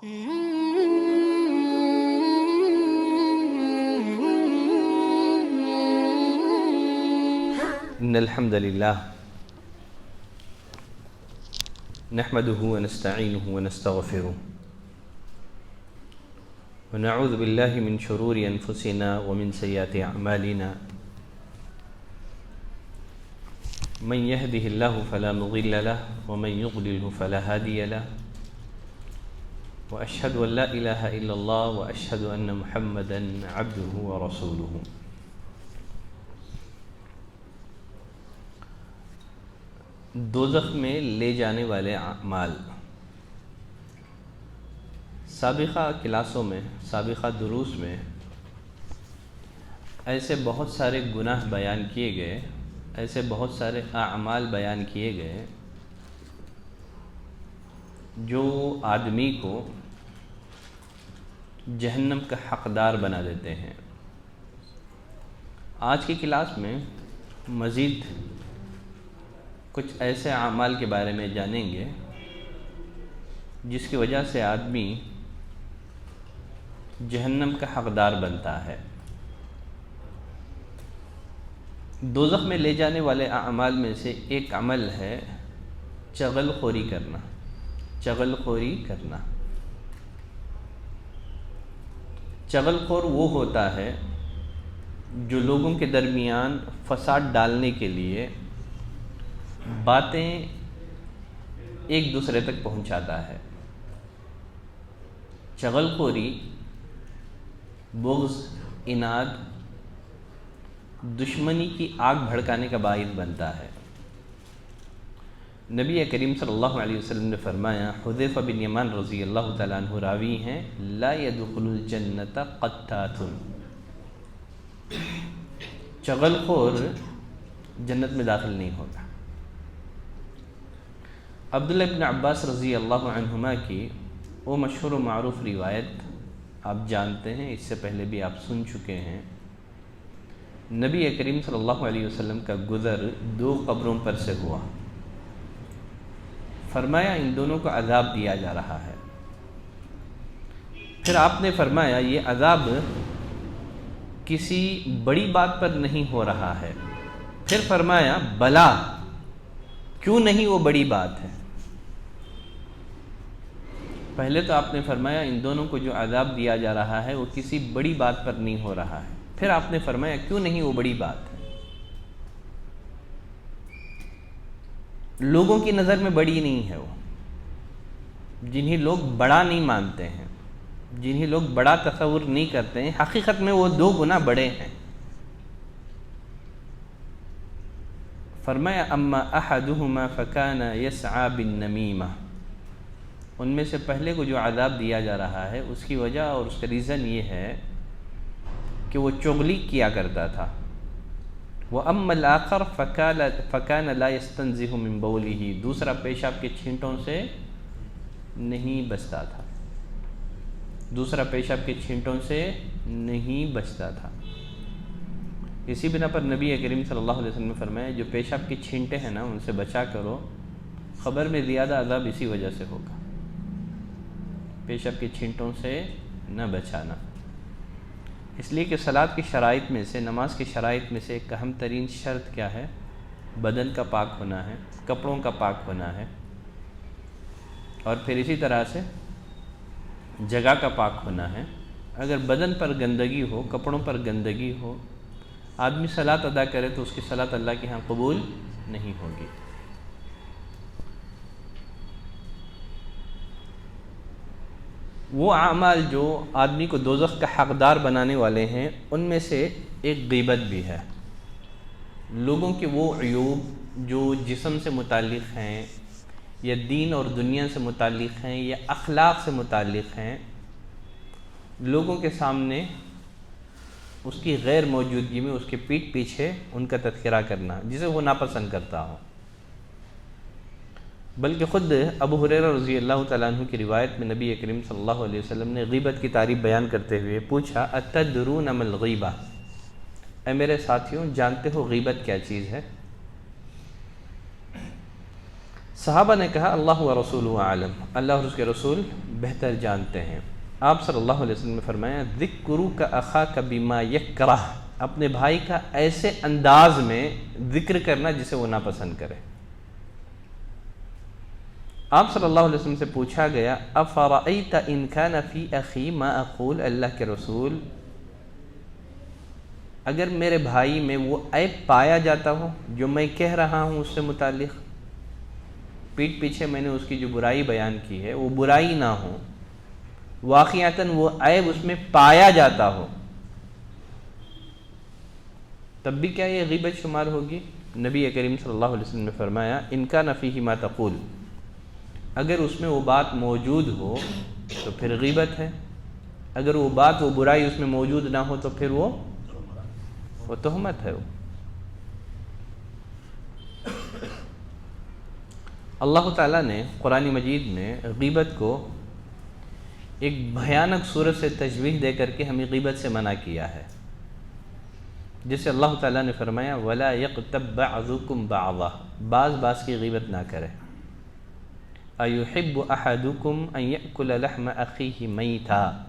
إن الحمد لله نحمده ونستعينه ونستغفره ونعوذ بالله من شرور أنفسنا ومن سيئات أعمالنا من يهده الله فلا مضل له ومن يضلله فلا هادي له وأشهد أن لا إله إلا الله وأشهد أن محمدا عبده ورسوله. دوزخ میں لے جانے والے اعمال. سابقہ کلاسوں میں، سابقہ دروس میں ایسے بہت سارے گناہ بیان کیے گئے، ایسے بہت سارے اعمال بیان کیے گئے جو آدمی کو جہنم کا حقدار بنا دیتے ہیں. آج کی کلاس میں مزید کچھ ایسے اعمال کے بارے میں جانیں گے جس کی وجہ سے آدمی جہنم کا حقدار بنتا ہے. دوزخ میں لے جانے والے اعمال میں سے ایک عمل ہے چغل خوری کرنا. چغل خوری کرنا. چغل خور وہ ہوتا ہے جو لوگوں کے درمیان فساد ڈالنے کے لیے باتیں ایک دوسرے تک پہنچاتا ہے. چغل خوری بغض، اناد، دشمنی کی آگ بھڑکانے کا باعث بنتا ہے. نبی کریم صلی اللہ علیہ وسلم نے فرمایا، حذیفہ بن یمان رضی اللہ تعالیٰ عنہ راوی ہیں، لا يدخل الجنت قتات. چغل خور جنت میں داخل نہیں ہوگا. عبداللہ بن عباس رضی اللہ عنہما کی وہ مشہور و معروف روایت آپ جانتے ہیں، اس سے پہلے بھی آپ سن چکے ہیں. نبی کریم صلی اللہ علیہ وسلم کا گزر دو قبروں پر سے ہوا. فرمایا ان دونوں کو عذاب دیا جا رہا ہے. پھر آپ نے فرمایا یہ عذاب کسی بڑی بات پر نہیں ہو رہا ہے. پھر فرمایا بلا، کیوں نہیں وہ بڑی بات ہے. پہلے تو آپ نے فرمایا ان دونوں کو جو عذاب دیا جا رہا ہے وہ کسی بڑی بات پر نہیں ہو رہا ہے. پھر آپ نے فرمایا کیوں نہیں وہ بڑی بات ہے. لوگوں کی نظر میں بڑی نہیں ہے. وہ جنہیں لوگ بڑا نہیں مانتے ہیں، جنہیں لوگ بڑا تصور نہیں کرتے ہیں، حقیقت میں وہ دو گنا بڑے ہیں. فرمایا اما احدہما فکان یسعی بالنمیمہ. ان میں سے پہلے کو جو عذاب دیا جا رہا ہے اس کی وجہ اور اس کا ریزن یہ ہے کہ وہ چغلی کیا کرتا تھا. وَأَمَّا الْآخَرُ فَكَانَ لَا يَسْتَنزِهُ مِن بَوْلِهِ. دوسرا پیشاب کے چھینٹوں سے نہیں بچتا تھا. دوسرا پیشاب کے چھینٹوں سے نہیں بچتا تھا. اسی بنا پر نبی کریم صلی اللہ علیہ وسلم نے فرمایا جو پیشاب کے چھینٹے ہیں نا ان سے بچا کرو، خبر میں زیادہ عذاب اسی وجہ سے ہوگا. پیشاب کے چھینٹوں سے نہ بچانا. اس لیے کہ صلاۃ کی شرائط میں سے، نماز کی شرائط میں سے ایک اہم ترین شرط کیا ہے؟ بدن کا پاک ہونا ہے، کپڑوں کا پاک ہونا ہے، اور پھر اسی طرح سے جگہ کا پاک ہونا ہے. اگر بدن پر گندگی ہو، کپڑوں پر گندگی ہو، آدمی صلاۃ ادا کرے تو اس کی صلاۃ اللہ کے ہاں قبول نہیں ہوگی. وہ اعمال جو آدمی کو دوزخ کا حقدار بنانے والے ہیں ان میں سے ایک غیبت بھی ہے. لوگوں کے وہ عیوب جو جسم سے متعلق ہیں یا دین اور دنیا سے متعلق ہیں یا اخلاق سے متعلق ہیں، لوگوں کے سامنے اس کی غیر موجودگی میں اس کے پیٹھ پیچھے ان کا تذکرہ کرنا جسے وہ ناپسند کرتا ہو. بلکہ خود ابو ہریرہ رضی اللہ تعالیٰ عنہ کی روایت میں نبی کریم صلی اللہ علیہ وسلم نے غیبت کی تعریف بیان کرتے ہوئے پوچھا اتدرون ما الغیبہ، اے میرے ساتھیوں جانتے ہو غیبت کیا چیز ہے؟ صحابہ نے کہا اللہ و رسول عالم، اللہ اور اس کے رسول بہتر جانتے ہیں۔ آپ صلی اللہ علیہ وسلم نے فرمایا ذکرک اخاک بما یکرہ، اپنے بھائی کا ایسے انداز میں ذکر کرنا جسے وہ ناپسند کرے۔ آپ صلی اللہ علیہ وسلم سے پوچھا گیا افرأیت ان کان فی اخی ما اقول، اللہ کے رسول اگر میرے بھائی میں وہ عیب پایا جاتا ہو جو میں کہہ رہا ہوں اس سے متعلق، پیٹھ پیچھے میں نے اس کی جو برائی بیان کی ہے وہ برائی نہ ہو، واقعتاً وہ عیب اس میں پایا جاتا ہو، تب بھی کیا یہ غیبت شمار ہوگی؟ نبی کریم صلی اللہ علیہ وسلم نے فرمایا ان کان فیہ ما تقول، اگر اس میں وہ بات موجود ہو تو پھر غیبت ہے، اگر وہ بات وہ برائی اس میں موجود نہ ہو تو پھر وہ تہمت ہے۔ اللہ تعالیٰ نے قرآن مجید میں غیبت کو ایک بھیانک صورت سے تشبیہ دے کر کے ہمیں غیبت سے منع کیا ہے، جسے اللہ تعالیٰ نے فرمایا وَلَا يَقْتَبْ بَعْضُكُمْ بَعْضًا، بعض کی غیبت نہ کرے۔ أَيُحِبُّ أَحَدُكُمْ أَن يَأْكُلَ لَحْمَ أَخِيهِ مَيْتًا،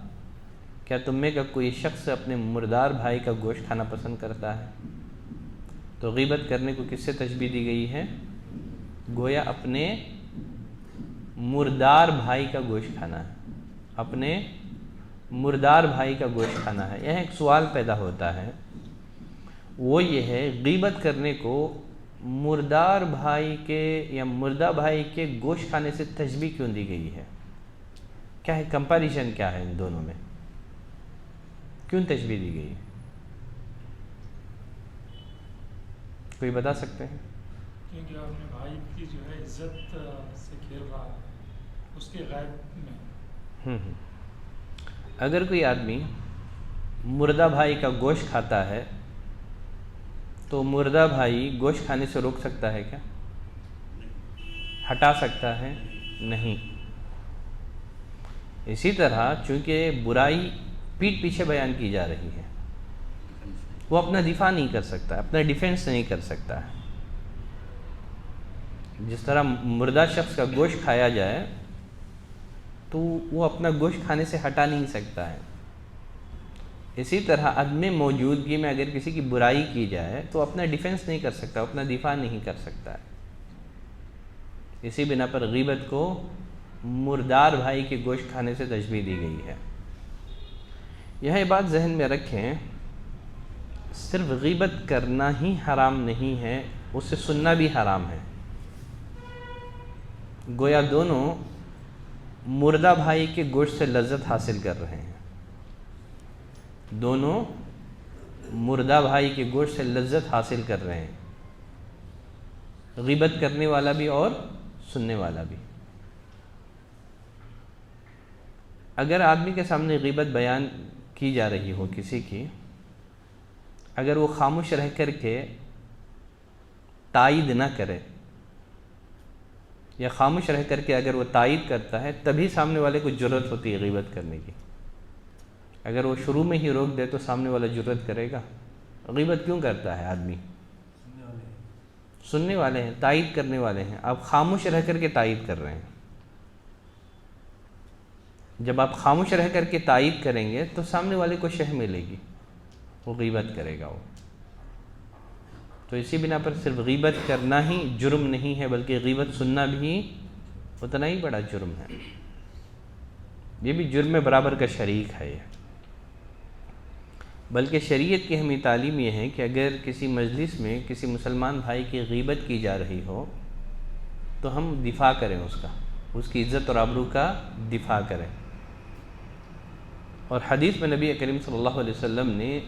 کیا تم میں کا کوئی شخص اپنے مردار بھائی کا گوشت کھانا پسند کرتا ہے؟ تو غیبت کرنے کو کس سے تشبیہ دی گئی ہے؟ گویا اپنے مردار بھائی کا گوشت کھانا ہے، اپنے مردار بھائی کا گوشت کھانا ہے۔ یہاں ایک سوال پیدا ہوتا ہے، وہ یہ ہے غیبت کرنے کو مردار بھائی کے یا مردہ بھائی کے گوشت کھانے سے تشبیہ کیوں دی گئی ہے؟ کیا ہے کمپیریزن، کیا ہے ان دونوں میں، کیوں تشبیہ دی گئی ہے؟ کوئی بتا سکتے ہیں؟ کیونکہ اپنے بھائی کی جو ہے عزت سے کھیل رہا ہے اس کے غیب میں۔ اگر کوئی آدمی مردہ بھائی کا گوشت کھاتا ہے تو مردہ بھائی گوشت کھانے سے روک سکتا ہے کیا؟ ہٹا سکتا ہے؟ نہیں۔ اسی طرح چونکہ برائی پیٹھ پیچھے بیان کی جا رہی ہے، وہ اپنا دفاع نہیں کر سکتا، اپنا ڈیفینس نہیں کر سکتا ہے۔ جس طرح مردہ شخص کا گوشت کھایا جائے تو وہ اپنا گوشت کھانے سے ہٹا نہیں سکتا ہے، اسی طرح عدم موجودگی میں اگر کسی کی برائی کی جائے تو اپنا ڈیفینس نہیں کر سکتا، اپنا دفاع نہیں کر سکتا ہے۔ اسی بنا پر غیبت کو مردار بھائی کے گوشت کھانے سے تشبیہ دی گئی ہے۔ یہ بات ذہن میں رکھیں، صرف غیبت کرنا ہی حرام نہیں ہے، اس سے سننا بھی حرام ہے۔ گویا دونوں مردہ بھائی کے گوشت سے لذت حاصل کر رہے ہیں، دونوں مردہ بھائی کے گوشت سے لذت حاصل کر رہے ہیں، غیبت کرنے والا بھی اور سننے والا بھی۔ اگر آدمی کے سامنے غیبت بیان کی جا رہی ہو کسی کی، اگر وہ خاموش رہ کر کے تائید نہ کرے، یا خاموش رہ کر کے اگر وہ تائید کرتا ہے تبھی سامنے والے کو جرأت ہوتی ہے غیبت کرنے کی۔ اگر وہ شروع میں ہی روک دے تو سامنے والا جرأت کرے گا؟ غیبت کیوں کرتا ہے آدمی؟ سننے والے ہیں، تائید کرنے والے ہیں، آپ خاموش رہ کر کے تائید کر رہے ہیں۔ جب آپ خاموش رہ کر کے تائید کریں گے تو سامنے والے کو شہ ملے گی، وہ غیبت کرے گا وہ۔ تو اسی بنا پر صرف غیبت کرنا ہی جرم نہیں ہے، بلکہ غیبت سننا بھی اتنا ہی بڑا جرم ہے، یہ بھی جرم برابر کا شریک ہے یہ۔ بلکہ شریعت کی ہمیں تعلیم یہ ہے کہ اگر کسی مجلس میں کسی مسلمان بھائی کی غیبت کی جا رہی ہو تو ہم دفاع کریں، اس کی عزت اور آبرو کا دفاع کریں۔ اور حدیث میں نبی کریم صلی اللہ علیہ وسلم نے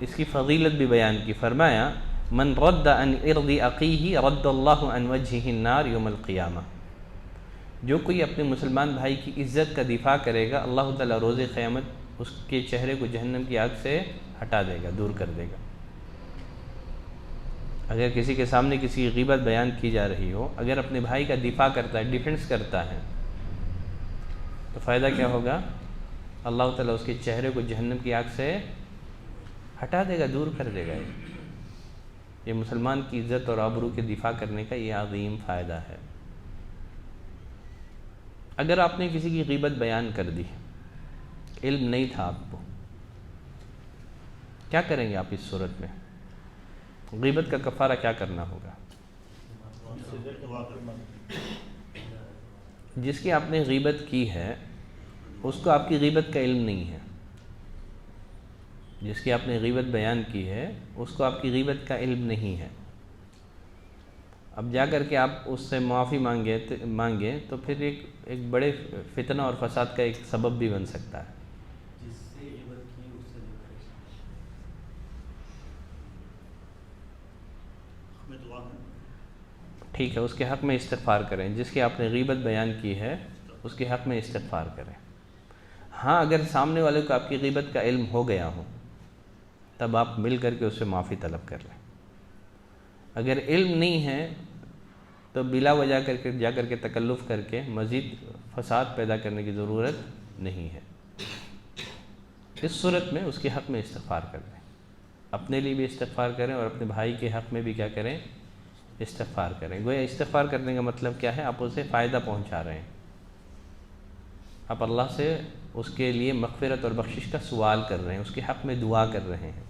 اس کی فضیلت بھی بیان کی، فرمایا من رد عن عرض اخیہ رد اللہ عن وجہہ النار یوم القیامہ، جو کوئی اپنے مسلمان بھائی کی عزت کا دفاع کرے گا اللہ تعالیٰ روز قیامت اس کے چہرے کو جہنم کی آگ سے ہٹا دے گا، دور کر دے گا۔ اگر کسی کے سامنے کسی کی غیبت بیان کی جا رہی ہو، اگر اپنے بھائی کا دفاع کرتا ہے، ڈیفنس کرتا ہے، تو فائدہ کیا ہوگا؟ اللہ تعالیٰ اس کے چہرے کو جہنم کی آگ سے ہٹا دے گا، دور کر دے گا۔ یہ مسلمان کی عزت اور آبرو کے دفاع کرنے کا یہ عظیم فائدہ ہے۔ اگر آپ نے کسی کی غیبت بیان کر دی، علم نہیں تھا آپ کو، کیا کریں گے آپ اس صورت میں؟ غیبت کا کفارہ کیا کرنا ہوگا؟ جس کی آپ نے غیبت کی ہے اس کو آپ کی غیبت کا علم نہیں ہے، جس کی آپ نے غیبت بیان کی ہے اس کو آپ کی غیبت کا علم نہیں ہے. اب جا کر کے آپ اس سے معافی مانگے تو پھر ایک بڑے فتنہ اور فساد کا ایک سبب بھی بن سکتا ہے. جس سے غیبت کی اس سے ٹھیک ہے، اس کے حق میں استغفار کریں. جس کی آپ نے غیبت بیان کی ہے اس کے حق میں استغفار کریں. ہاں، اگر سامنے والے کو آپ کی غیبت کا علم ہو گیا ہو تب آپ مل کر کے اس سے معافی طلب کر لیں. اگر علم نہیں ہے تو بلا وجہ جا کر کے تکلف کر کے مزید فساد پیدا کرنے کی ضرورت نہیں ہے. اس صورت میں اس کے حق میں استغفار کر دیں. اپنے لیے بھی استغفار کریں اور اپنے بھائی کے حق میں بھی کیا کریں؟ استغفار کریں. گویا استغفار کرنے کا مطلب کیا ہے؟ آپ اسے فائدہ پہنچا رہے ہیں، آپ اللہ سے اس کے لیے مغفرت اور بخشش کا سوال کر رہے ہیں، اس کے حق میں دعا کر رہے ہیں.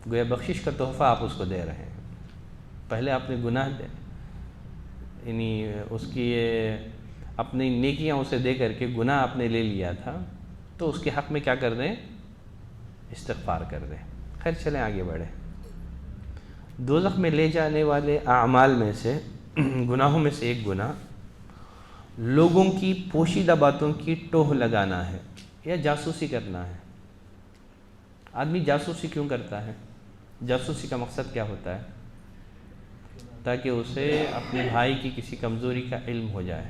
گویا بخشش کا تحفہ آپ اس کو دے رہے ہیں. پہلے آپ نے گناہ یعنی اس کی اپنی نیکیاں اسے دے کر کے گناہ آپ نے لے لیا تھا، تو اس کے حق میں کیا کر دیں؟ استغفار کر دیں. خیر چلیں آگے بڑھیں. دوزخ میں لے جانے والے اعمال میں سے گناہوں میں سے ایک گناہ لوگوں کی پوشیدہ باتوں کی ٹوہ لگانا ہے یا جاسوسی کرنا ہے. آدمی جاسوسی کیوں کرتا ہے؟ جاسوسی کا مقصد کیا ہوتا ہے؟ تاکہ اسے اپنے بھائی کی کسی کمزوری کا علم ہو جائے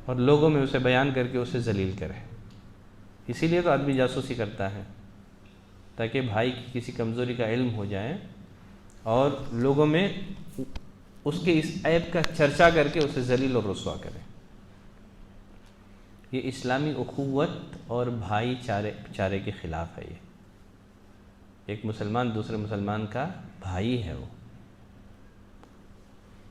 اور لوگوں میں اسے بیان کر کے اسے ذلیل کرے. اسی لیے تو آدمی جاسوسی کرتا ہے، تاکہ بھائی کی کسی کمزوری کا علم ہو جائے اور لوگوں میں اس کے اس عیب کا چرچا کر کے اسے ذلیل اور رسوا کرے. یہ اسلامی اخوت اور بھائی چارے کے خلاف ہے. یہ ایک مسلمان دوسرے مسلمان کا بھائی ہے. وہ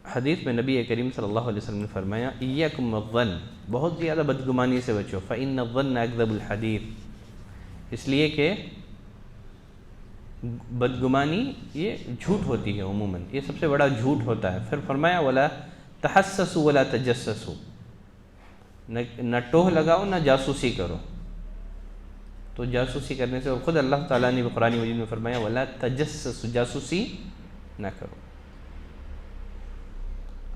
حدیث میں نبی کریم صلی اللہ علیہ وسلم نے فرمایا ایاکم والظن، بہت زیادہ بدگمانی سے بچو، فإن الظن اکذب الحدیث، اس لیے کہ بدگمانی یہ جھوٹ ہوتی ہے عموماً، یہ سب سے بڑا جھوٹ ہوتا ہے. پھر فرمایا ولا تحسسوا ولا تجسسوا، نہ ٹوہ لگاؤ نہ جاسوسی کرو. تو جاسوسی کرنے سے خود اللہ تعالیٰ نے قرآن مجید میں فرمایا ولا تجسسوا، جاسوسی نہ کرو.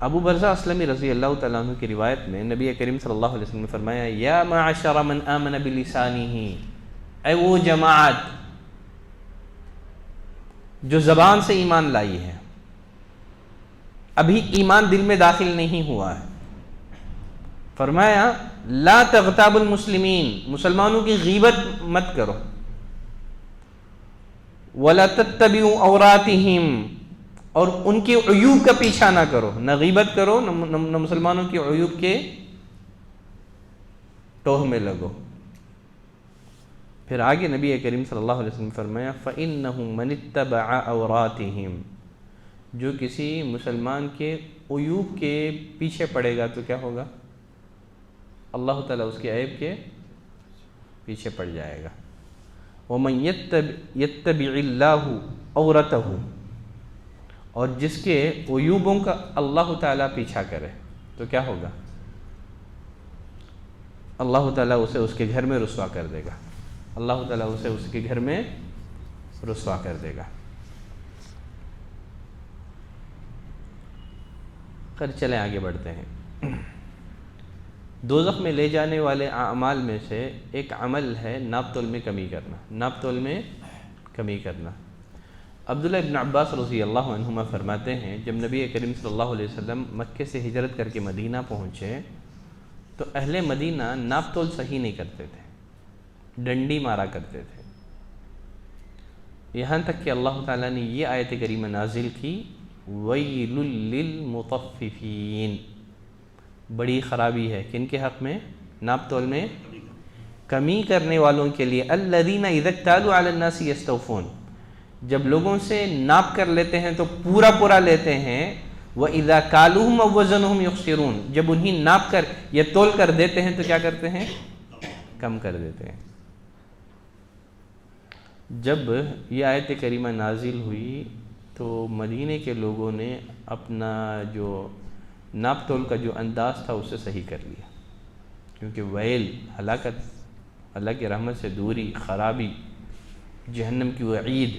ابو برزہ اسلمی رضی اللہ تعالیٰ عنہ کی روایت میں نبی کریم صلی اللہ علیہ وسلم نے فرمایا یا معشر من آمن بلسانہ، اے وہ جماعت جو زبان سے ایمان لائی ہے، ابھی ایمان دل میں داخل نہیں ہوا ہے. فرمایا لا تغتابوا المسلمین، مسلمانوں کی غیبت مت کرو، ولا تتبعوا عوراتہم، اور ان کے عیوب کا پیچھا نہ کرو، نہ غیبت کرو نہ مسلمانوں کی عیوب کے ٹوہ میں لگو. پھر آگے نبی کریم صلی اللہ علیہ وسلم نے فرمایا فَإِنَّهُ مَنِ اتَّبَعَ عَوْرَاتِهِمْ، جو کسی مسلمان کے عیوب کے پیچھے پڑے گا تو کیا ہوگا؟ اللہ تعالیٰ اس کے عیب کے پیچھے پڑ جائے گا. وَمَنْ يَتَّبِعِ اللَّهُ عَوْرَتَهُ، اور جس کے عیوبوں کا اللہ تعالیٰ پیچھا کرے تو کیا ہوگا؟ اللہ تعالیٰ اسے اس کے گھر میں رسوا کر دے گا. اللہ تعالیٰ اسے اس کے گھر میں رسوا کر دے گا. خیر چلیں آگے بڑھتے ہیں. دوزخ میں لے جانے والے اعمال میں سے ایک عمل ہے ناپ تول میں کمی کرنا. ناپ تول میں کمی کرنا. عبداللہ ابن عباس رضی اللہ عنہما فرماتے ہیں جب نبی کریم صلی اللہ علیہ وسلم مکے سے ہجرت کر کے مدینہ پہنچے تو اہل مدینہ ناپ تول صحیح نہیں کرتے تھے، ڈنڈی مارا کرتے تھے. یہاں تک کہ اللہ تعالیٰ نے یہ آیت کریمہ نازل کی وَيْلٌ لِّلْمُطَفِّفِينَ، بڑی خرابی ہے کن کے حق میں؟ ناپ تول میں کمی کرنے والوں کے لیے. الَّذِينَ إِذَا اكْتَالُوا عَلَى النَّاسِ يَسْتَوْفُونَ، جب لوگوں سے ناپ کر لیتے ہیں تو پورا لیتے ہیں. وَإِذَا كَالُوهُمْ أَوْ وَزَنُوهُمْ يُخْسِرُونَ، جب انہیں ناپ کر یا تول کر دیتے ہیں تو کیا کرتے ہیں؟ کم کر دیتے ہیں۔ جب یہ آیت کریمہ نازل ہوئی تو مدینے کے لوگوں نے اپنا جو ناپ تول کا جو انداز تھا اسے صحیح کر لیا، کیونکہ ویل، ہلاکت، اللہ کی رحمت سے دوری، خرابی، جہنم کی وعید۔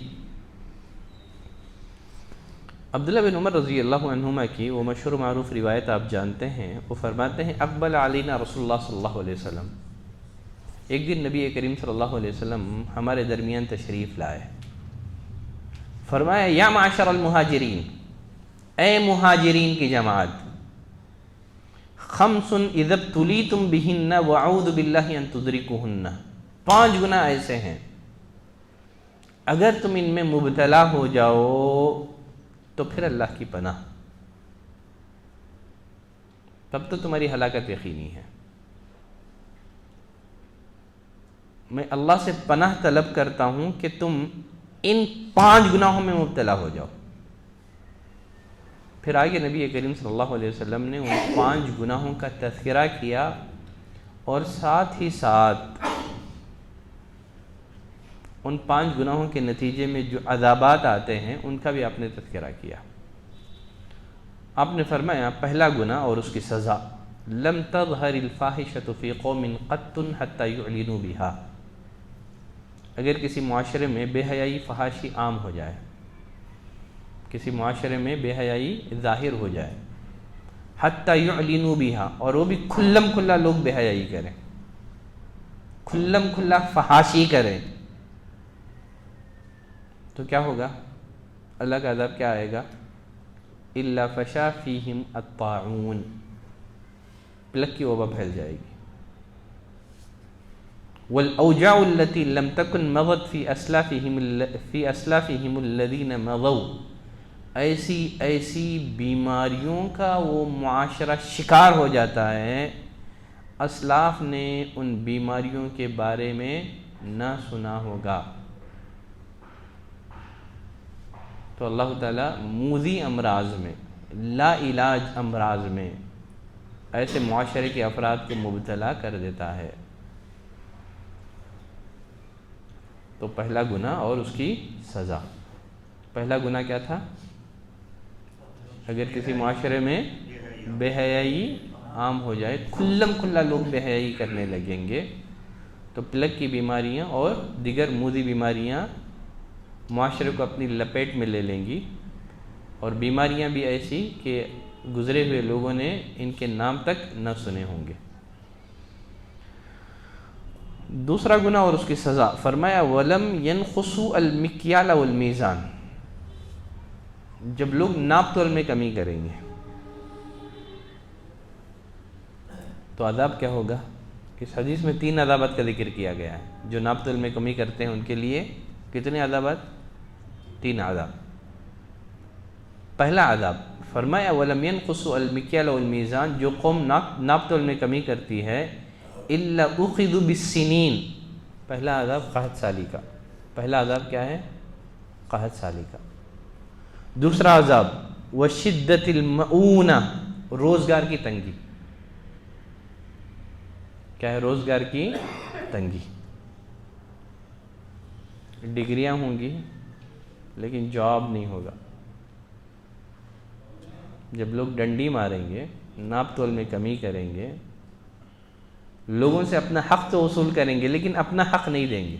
عبداللہ بن عمر رضی اللہ عنہما کی وہ مشہور معروف روایت آپ جانتے ہیں، وہ فرماتے ہیں اقبل علینا رسول اللہ صلی اللہ علیہ وسلم، ایک دن نبی کریم صلی اللہ علیہ وسلم ہمارے درمیان تشریف لائے، فرمایا یا معاشر المہاجرین، اے مہاجرین کی جماعت، خمس اذا ابتلیتم بہن واعوذ باللہ ان تدرکوہن، 5 گناہ ایسے ہیں اگر تم ان میں مبتلا ہو جاؤ تو پھر اللہ کی پناہ، تب تو تمہاری ہلاکت یقینی ہے۔ میں اللہ سے پناہ طلب کرتا ہوں کہ تم ان 5 گناہوں میں مبتلا ہو جاؤ۔ پھر آگے نبی کریم صلی اللہ علیہ وسلم نے ان 5 گناہوں کا تذکرہ کیا اور ساتھ ہی ساتھ ان 5 گناہوں کے نتیجے میں جو عذابات آتے ہیں ان کا بھی آپ نے تذکرہ کیا۔ آپ نے فرمایا پہلا گناہ اور اس کی سزا، لم تظہر الفاحشۃ فی قوم قط حتی یعلنوا بہا، اگر کسی معاشرے میں بے حیائی، فحاشی عام ہو جائے، کسی معاشرے میں بے حیائی ظاہر ہو جائے، حتی یعلنوا بہا، اور وہ بھی کھلم کھلا لوگ بے حیائی کریں، کھلم کھلا فحاشی کریں، تو کیا ہوگا؟ اللہ کا عذاب کیا آئے گا؟ الا فشا فیہم الطاعون، پلک کی وبا پھیل جائے گی۔ والاوجاع التي لم تكن مضت في اسلافهم الذين مضوا، ایسی بیماریوں کا وہ معاشرہ شکار ہو جاتا ہے، اسلاف نے ان بیماریوں کے بارے میں نہ سنا ہوگا۔ تو اللہ تعالیٰ موذی امراض میں، لا علاج امراض میں ایسے معاشرے کے افراد کو مبتلا کر دیتا ہے۔ تو پہلا گناہ اور اس کی سزا، پہلا گناہ کیا تھا؟ اگر کسی معاشرے میں بے حیائی عام ہو جائے، کھلم کھلا لوگ بے حیائی کرنے لگیں گے، تو پلک کی بیماریاں اور دیگر موذی بیماریاں معاشرے کو اپنی لپیٹ میں لے لیں گی، اور بیماریاں بھی ایسی کہ گزرے ہوئے لوگوں نے ان کے نام تک نہ سنے ہوں گے۔ دوسرا گناہ اور اس کی سزا، فرمایا وَلَمْ يَنْقُصُوا الْمِكْيَالَ وَالْمِيزَانَ، جب لوگ ناپ تول میں کمی کریں گے تو عذاب کیا ہوگا؟ اس حدیث میں 3 عذابات کا ذکر کیا گیا ہے۔ جو ناپ تول میں کمی کرتے ہیں ان کے لیے کتنے عذابات؟ 3 عذاب۔ پہلا عذاب فرمایا وَلَمْ يَنْقُصُوا الْمِكْيَالَ وَالْمِيزَانَ، جو قوم ناپ تول میں کمی کرتی ہے، إِلَّا أُخِذُوا بِالسِّنِينَ، پہلا عذاب قحط سالی کا، پہلا عذاب کیا ہے؟ قحط سالی کا۔ دوسرا عذاب وَشِدَّةِ الْمَؤُونَةِ، روزگار کی تنگی، کیا ہے؟ روزگار کی تنگی، ڈگریاں ہوں گی لیکن جاب نہیں ہوگا۔ جب لوگ ڈنڈی ماریں گے، ناپ تول میں کمی کریں گے، لوگوں سے اپنا حق تو وصول کریں گے لیکن اپنا حق نہیں دیں گے۔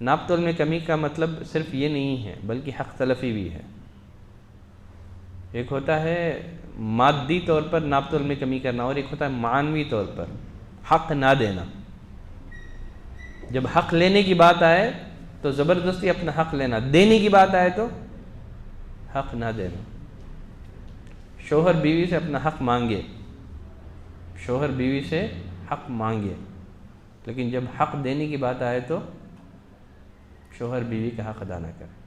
ناپ تول میں کمی کا مطلب صرف یہ نہیں ہے بلکہ حق تلفی بھی ہے۔ ایک ہوتا ہے مادی طور پر ناپ تول میں کمی کرنا، اور ایک ہوتا ہے معنوی طور پر حق نہ دینا۔ جب حق لینے کی بات آئے تو زبردستی اپنا حق لینا، دینے کی بات آئے تو حق نہ دینا۔ شوہر بیوی سے اپنا حق مانگے، شوہر بیوی سے حق مانگے، لیکن جب حق دینے کی بات آئے تو شوہر بیوی کا حق ادا نہ کرے۔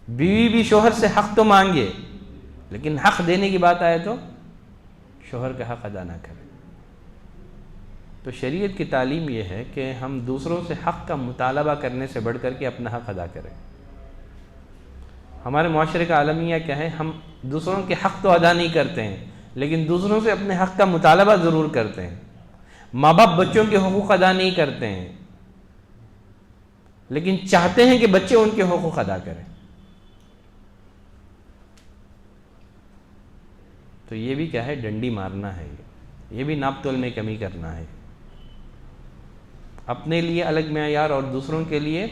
بیوی بھی شوہر سے حق تو مانگے لیکن حق دینے کی بات آئے تو شوہر کا حق ادا نہ کرے۔ تو شریعت کی تعلیم یہ ہے کہ ہم دوسروں سے حق کا مطالبہ کرنے سے بڑھ کر کے اپنا حق ادا کریں۔ ہمارے معاشرے کا عالمیہ کیا ہے؟ ہم دوسروں کے حق تو ادا نہیں کرتے ہیں، لیکن دوسروں سے اپنے حق کا مطالبہ ضرور کرتے ہیں۔ ماں باپ بچوں کے حقوق ادا نہیں کرتے ہیں، لیکن چاہتے ہیں کہ بچے ان کے حقوق ادا کریں۔ تو یہ بھی کیا ہے؟ ڈنڈی مارنا ہے، یہ بھی ناپ تول میں کمی کرنا ہے۔ اپنے لیے الگ معیار اور دوسروں کے لیے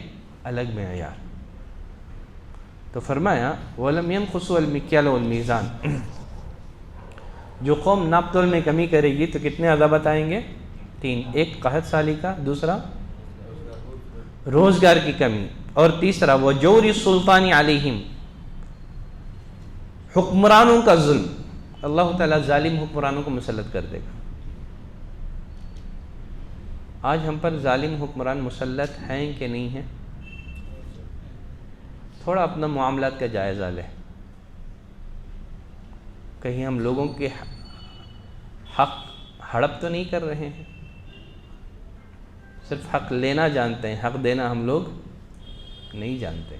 الگ معیار۔ تو فرمایا وَلَمْ يَنْقُصُوا الْمِكْيَالَ وَالْمِيزَانَ، جو قوم ناپ تول میں کمی کرے گی تو کتنے عذابات آئیں گے؟ 3، ایک قحط سالی کا، دوسرا روزگار کی کمی، اور تیسرا وَجَوْرِ السُّلْطَانِ عَلَيْهِمْ، حکمرانوں کا ظلم۔ اللہ تعالیٰ ظالم حکمرانوں کو مسلط کر دے گا۔ آج ہم پر ظالم حکمران مسلط ہیں کہ نہیں ہیں؟ تھوڑا اپنا معاملات کا جائزہ لیں، کہیں ہم لوگوں کے حق ہڑپ تو نہیں کر رہے ہیں؟ صرف حق لینا جانتے ہیں، حق دینا ہم لوگ نہیں جانتے۔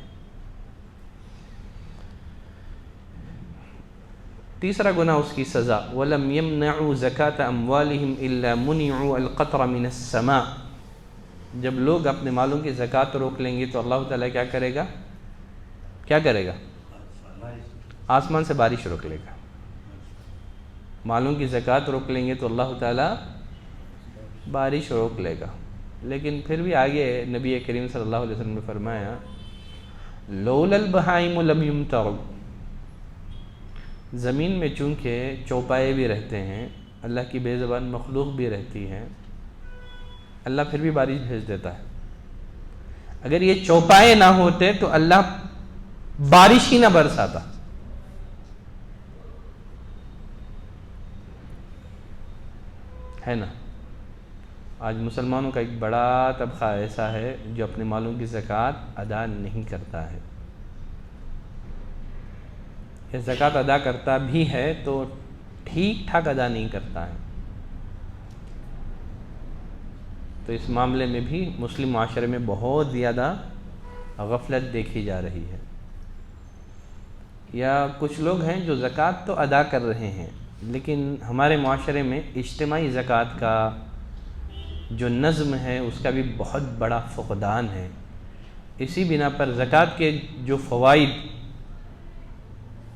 تیسرا گناہ اس کی سزا وَلَمْ يَمْنَعُوا زَكَاةَ أَمْوَالِهِمْ إِلَّا مُنِعُوا الْقَطْرَ مِنَ السَّمَاءِ، جب لوگ اپنے مالوں کی زکوٰۃ روک لیں گے تو اللہ تعالیٰ کیا کرے گا؟ کیا کرے گا؟ آسمان سے بارش روک لے گا۔ مالوں کی زکوٰۃ روک لیں گے تو اللہ تعالیٰ بارش روک لے گا۔ لیکن پھر بھی آگے نبی کریم صلی اللہ علیہ وسلم نے فرمایا لولا البہائم لم یمطروا، زمین میں چونکہ چوپائے بھی رہتے ہیں، اللہ کی بے زبان مخلوق بھی رہتی ہے، اللہ پھر بھی بارش بھیج دیتا ہے۔ اگر یہ چوپائے نہ ہوتے تو اللہ بارش ہی نہ برساتا۔ ہے نا؟ آج مسلمانوں کا ایک بڑا طبقہ ایسا ہے جو اپنے مالوں کی زکوٰۃ ادا نہیں کرتا ہے۔ یہ زکوٰۃ ادا کرتا بھی ہے تو ٹھیک ٹھاک ادا نہیں کرتا ہے۔ تو اس معاملے میں بھی مسلم معاشرے میں بہت زیادہ غفلت دیکھی جا رہی ہے۔ یا کچھ لوگ ہیں جو زکوٰۃ تو ادا کر رہے ہیں، لیکن ہمارے معاشرے میں اجتماعی زکوٰۃ کا جو نظم ہے اس کا بھی بہت بڑا فقدان ہے۔ اسی بنا پر زکوٰۃ کے جو فوائد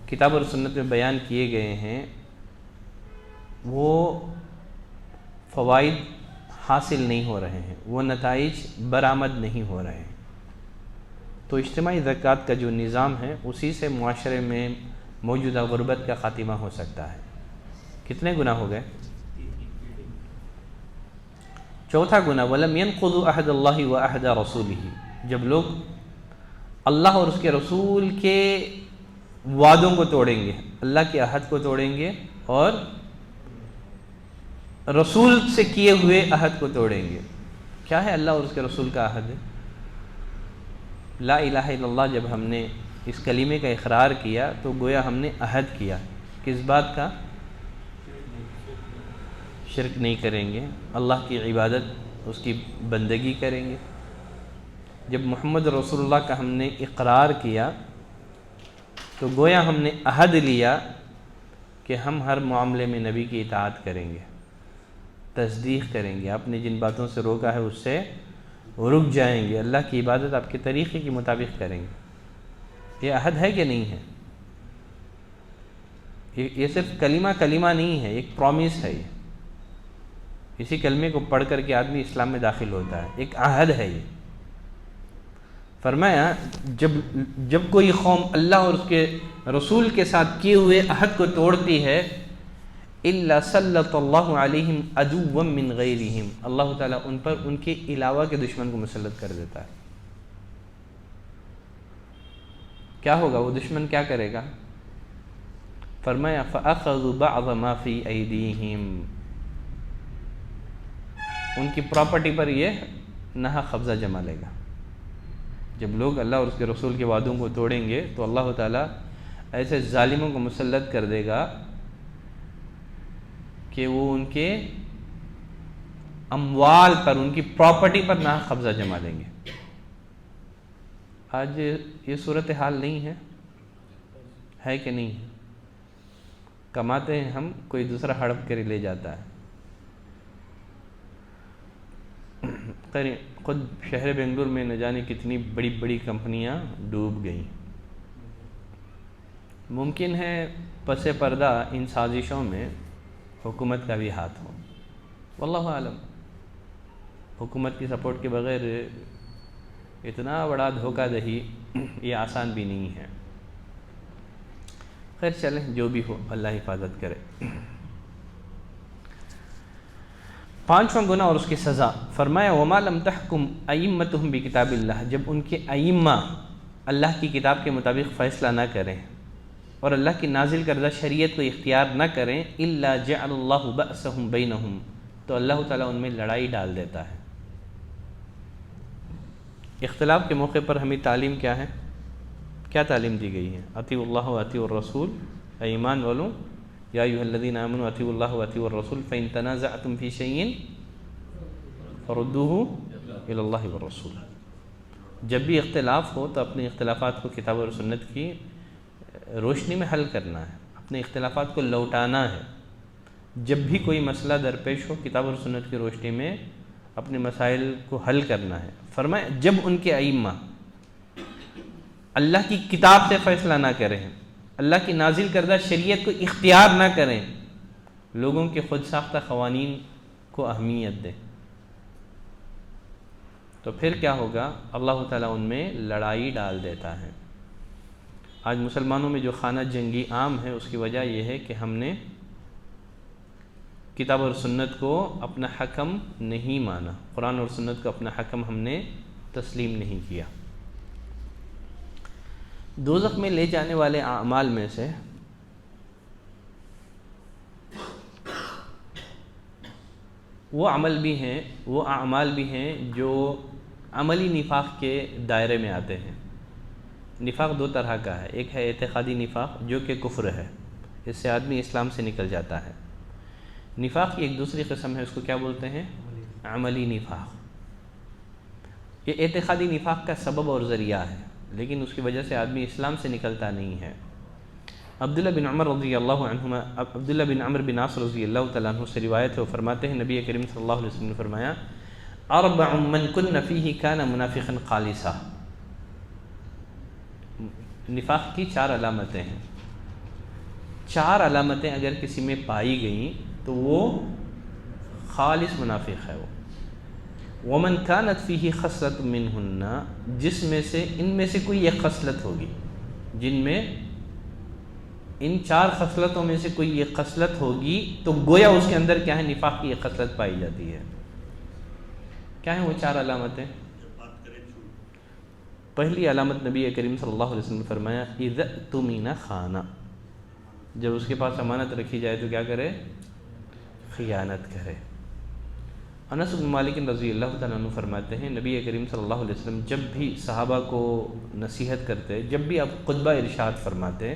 کتاب اور سنت میں بیان کیے گئے ہیں وہ فوائد حاصل نہیں ہو رہے ہیں، وہ نتائج برآمد نہیں ہو رہے ہیں۔ تو اجتماعی زکوٰۃ کا جو نظام ہے اسی سے معاشرے میں موجودہ غربت کا خاتمہ ہو سکتا ہے۔ کتنے گناہ ہو گئے؟ چوتھا گناہ وَلَمْ يَنْقُضُوا عَهْدَ اللَّهِ وَعَهْدَ رَسُولِهِ، جب لوگ اللہ اور اس کے رسول کے وعدوں کو توڑیں گے، اللہ کے عہد کو توڑیں گے اور رسول سے کیے ہوئے عہد کو توڑیں گے۔ کیا ہے اللہ اور اس کے رسول کا عہد؟ لا الہ الا اللہ جب ہم نے اس کلمے کا اقرار کیا تو گویا ہم نے عہد کیا، کس بات کا؟ شرک نہیں کریں گے، اللہ کی عبادت اس کی بندگی کریں گے۔ جب محمد رسول اللہ کا ہم نے اقرار کیا تو گویا ہم نے عہد لیا کہ ہم ہر معاملے میں نبی کی اطاعت کریں گے، تصدیق کریں گے، آپ نے جن باتوں سے روکا ہے اس سے رک جائیں گے، اللہ کی عبادت آپ کے طریقے کے مطابق کریں گے۔ یہ عہد ہے کہ نہیں ہے؟ یہ صرف کلمہ نہیں ہے، ایک پرومس ہے۔ یہ اسی کلمے کو پڑھ کر کے آدمی اسلام میں داخل ہوتا ہے، ایک عہد ہے یہ۔ فرمایا جب کوئی قوم اللہ اور اس کے رسول کے ساتھ کیے ہوئے عہد کو توڑتی ہے إِلَّا سَلَّطَ اللَّهُ عَلَيْهِمْ عَدُوًّا مِّن غَيْرِهِمْ، اللہ تعالیٰ ان پر ان کے علاوہ کے دشمن کو مسلط کر دیتا ہے۔ کیا ہوگا؟ وہ دشمن کیا کرے گا؟ فرمایا فَأَخَذُوا بَعْضَ مَا فِي أَيْدِيهِمْ، ان کی پراپرٹی پر یہ ناحق قبضہ جما لے گا۔ جب لوگ اللہ اور اس کے رسول کے وعدوں کو توڑیں گے تو اللہ تعالیٰ ایسے ظالموں کو مسلط کر دے گا کہ وہ ان کے اموال پر، ان کی پراپرٹی پر ناحق قبضہ جما لیں گے۔ آج یہ صورتحال نہیں ہے؟ ہے کہ نہیں ہے؟ کماتے ہیں ہم، کوئی دوسرا ہڑپ کر لے جاتا ہے۔ خود شہر بنگلور میں نہ جانے کتنی بڑی بڑی کمپنیاں ڈوب گئیں۔ ممکن ہے پس پردہ ان سازشوں میں حکومت کا بھی ہاتھ ہو، واللہ عالم۔ حکومت کی سپورٹ کے بغیر اتنا بڑا دھوکہ دہی یہ آسان بھی نہیں ہے۔ خیر چلیں، جو بھی ہو اللہ حفاظت کرے۔ پانچواں گناہ اور اس کی سزا، فرمایا وَمَا لَمْ تَحْكُمْ أَئِمَّتُهُمْ بِكِتَابِ اللَّهِ، جب ان کے ائمہ اللہ کی کتاب کے مطابق فیصلہ نہ کریں اور اللہ کی نازل کردہ شریعت کو اختیار نہ کریں، إِلَّا جَعَلَ اللَّهُ بَأْسَهُمْ بَيْنَهُمْ، تو اللہ تعالیٰ ان میں لڑائی ڈال دیتا ہے۔ اختلاف کے موقع پر ہمیں تعلیم کیا ہے؟ کیا تعلیم دی گئی ہے؟ اطیعوا اللہ و اطیعوا الرسول، اے ایمان والوں، یا ایھا الذین آمنوا اطیعوا اللہ و اطیعوا الرسول فإن تنازعتم فی شیء فردوہ الی اللہ والرسول۔ جب بھی اختلاف ہو تو اپنے اختلافات کو کتاب اور سنت کی روشنی میں حل کرنا ہے، اپنے اختلافات کو لوٹانا ہے۔ جب بھی کوئی مسئلہ درپیش ہو کتاب اور سنت کی روشنی میں اپنے مسائل کو حل کرنا ہے۔ فرمایا جب ان کے ائمہ اللہ کی کتاب سے فیصلہ نہ کریں، اللہ کی نازل کردہ شریعت کو اختیار نہ کریں، لوگوں کے خود ساختہ قوانین کو اہمیت دیں، تو پھر کیا ہوگا؟ اللہ تعالیٰ ان میں لڑائی ڈال دیتا ہے۔ آج مسلمانوں میں جو خانہ جنگی عام ہے، اس کی وجہ یہ ہے کہ ہم نے کتاب اور سنت کو اپنا حکم نہیں مانا، قرآن اور سنت کو اپنا حکم ہم نے تسلیم نہیں کیا۔ دوزخ میں لے جانے والے اعمال میں سے وہ عمل بھی ہیں، وہ اعمال بھی ہیں جو عملی نفاق کے دائرے میں آتے ہیں۔ نفاق دو طرح کا ہے، ایک ہے اعتقادی نفاق جو کہ کفر ہے، اس سے آدمی اسلام سے نکل جاتا ہے۔ نفاق کی ایک دوسری قسم ہے، اس کو کیا بولتے ہیں؟ عملی نفاق۔ یہ اعتقادی نفاق کا سبب اور ذریعہ ہے، لیکن اس کی وجہ سے آدمی اسلام سے نکلتا نہیں ہے۔ عبداللہ بن عمر رضی اللہ عنہما، عبداللہ بن عمر بن عاص رضی اللہ تعالیٰ عنہ سے روایت ہے، وہ فرماتے ہیں نبی کریم صلی اللہ علیہ وسلم نے فرمایا اربع من کن فیہ کان منافقا خالصا۔ نفاق کی 4 علامتیں ہیں، 4 علامتیں اگر کسی میں پائی گئیں تو وہ خالص منافق ہے۔ وہ ومن كانت فيه خصلة منهن، جس میں سے ان میں سے کوئی ایک خصلت ہوگی، جن میں ان 4 خصلتوں میں سے کوئی ایک خصلت ہوگی، تو گویا اس کے اندر کیا ہے؟ نفاق کی ایک خصلت پائی جاتی ہے۔ کیا ہیں وہ 4 علامتیں؟ پہلی علامت نبی کریم صلی اللہ علیہ وسلم نے فرمایا اذا اؤتمن خان، جب اس کے پاس امانت رکھی جائے تو کیا کرے؟ خیانت کرے۔ انس بن مالک رضی اللہ تعالیٰ عنہ فرماتے ہیں نبی کریم صلی اللہ علیہ وسلم جب بھی صحابہ کو نصیحت کرتے، جب بھی آپ خطبہ ارشاد فرماتے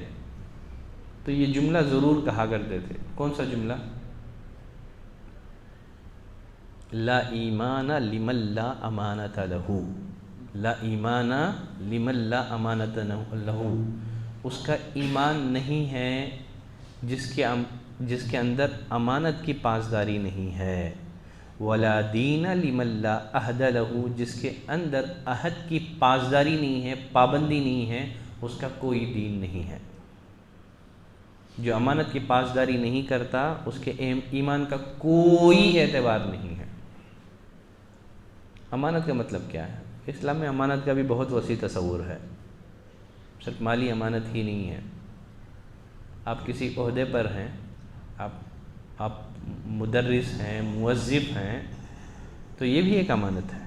تو یہ جملہ ضرور کہا کرتے تھے۔ کون سا جملہ؟ لا ایمان لمن لا امانت لہ، لا ایمان لمن لا امانت لہ، اس کا ایمان نہیں ہے جس کے اندر امانت کی پاسداری نہیں ہے، ولا دین لمن لا عہد لہ، جس کے اندر عہد کی پاسداری نہیں ہے، پابندی نہیں ہے، اس کا کوئی دین نہیں ہے۔ جو امانت کی پاسداری نہیں کرتا اس کے ایمان کا کوئی اعتبار نہیں ہے۔ امانت کا مطلب کیا ہے؟ اسلام میں امانت کا بھی بہت وسیع تصور ہے، صرف مالی امانت ہی نہیں ہے۔ آپ کسی عہدے پر ہیں، آپ مدرس ہیں، موظف ہیں، تو یہ بھی ایک امانت ہے۔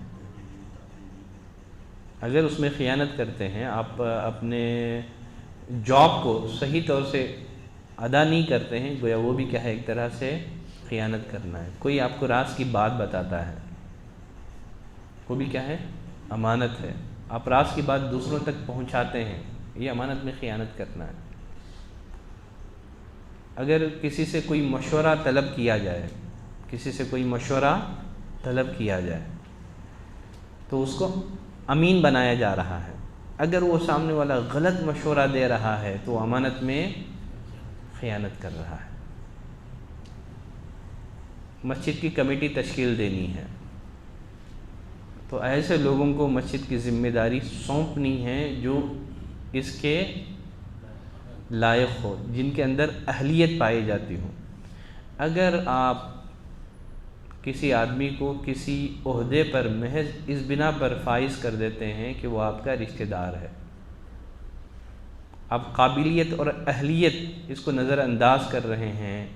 اگر اس میں خیانت کرتے ہیں، آپ اپنے جاب کو صحیح طور سے ادا نہیں کرتے ہیں، گویا وہ بھی کیا ہے؟ ایک طرح سے خیانت کرنا ہے۔ کوئی آپ کو راز کی بات بتاتا ہے، وہ بھی کیا ہے؟ امانت ہے۔ آپ راز کی بات دوسروں تک پہنچاتے ہیں، یہ امانت میں خیانت کرنا ہے۔ اگر کسی سے کوئی مشورہ طلب کیا جائے، کسی سے کوئی مشورہ طلب کیا جائے تو اس کو امین بنایا جا رہا ہے، اگر وہ سامنے والا غلط مشورہ دے رہا ہے تو وہ امانت میں خیانت کر رہا ہے۔ مسجد کی کمیٹی تشکیل دینی ہے تو ایسے لوگوں کو مسجد کی ذمہ داری سونپنی ہے جو اس کے لائق ہو، جن کے اندر اہلیت پائی جاتی ہو۔ اگر آپ کسی آدمی کو کسی عہدے پر محض اس بنا پر فائز کر دیتے ہیں کہ وہ آپ کا رشتہ دار ہے، آپ قابلیت اور اہلیت اس کو نظر انداز کر رہے ہیں،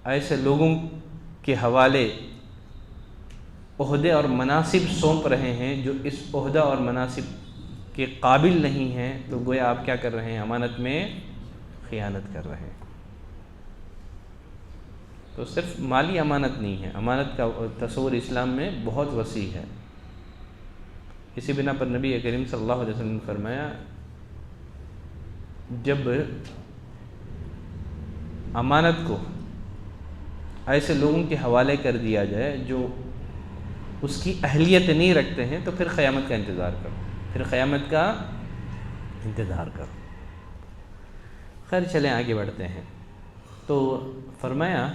ایسے لوگوں کے حوالے عہدے اور مناصب سونپ رہے ہیں جو اس عہدہ اور مناصب کے قابل نہیں ہیں، تو گویا آپ کیا کر رہے ہیں؟ امانت میں خیانت کر رہے ہیں۔ تو صرف مالی امانت نہیں ہے، امانت کا تصور اسلام میں بہت وسیع ہے۔ اسی بنا پر نبی کریم صلی اللہ علیہ وسلم نے فرمایا، جب امانت کو ایسے لوگوں کے حوالے کر دیا جائے جو اس کی اہلیت نہیں رکھتے ہیں، تو پھر قیامت کا انتظار کرو، پھر قیامت کا انتظار کرو۔ خیر چلیں آگے بڑھتے ہیں۔ تو فرمایا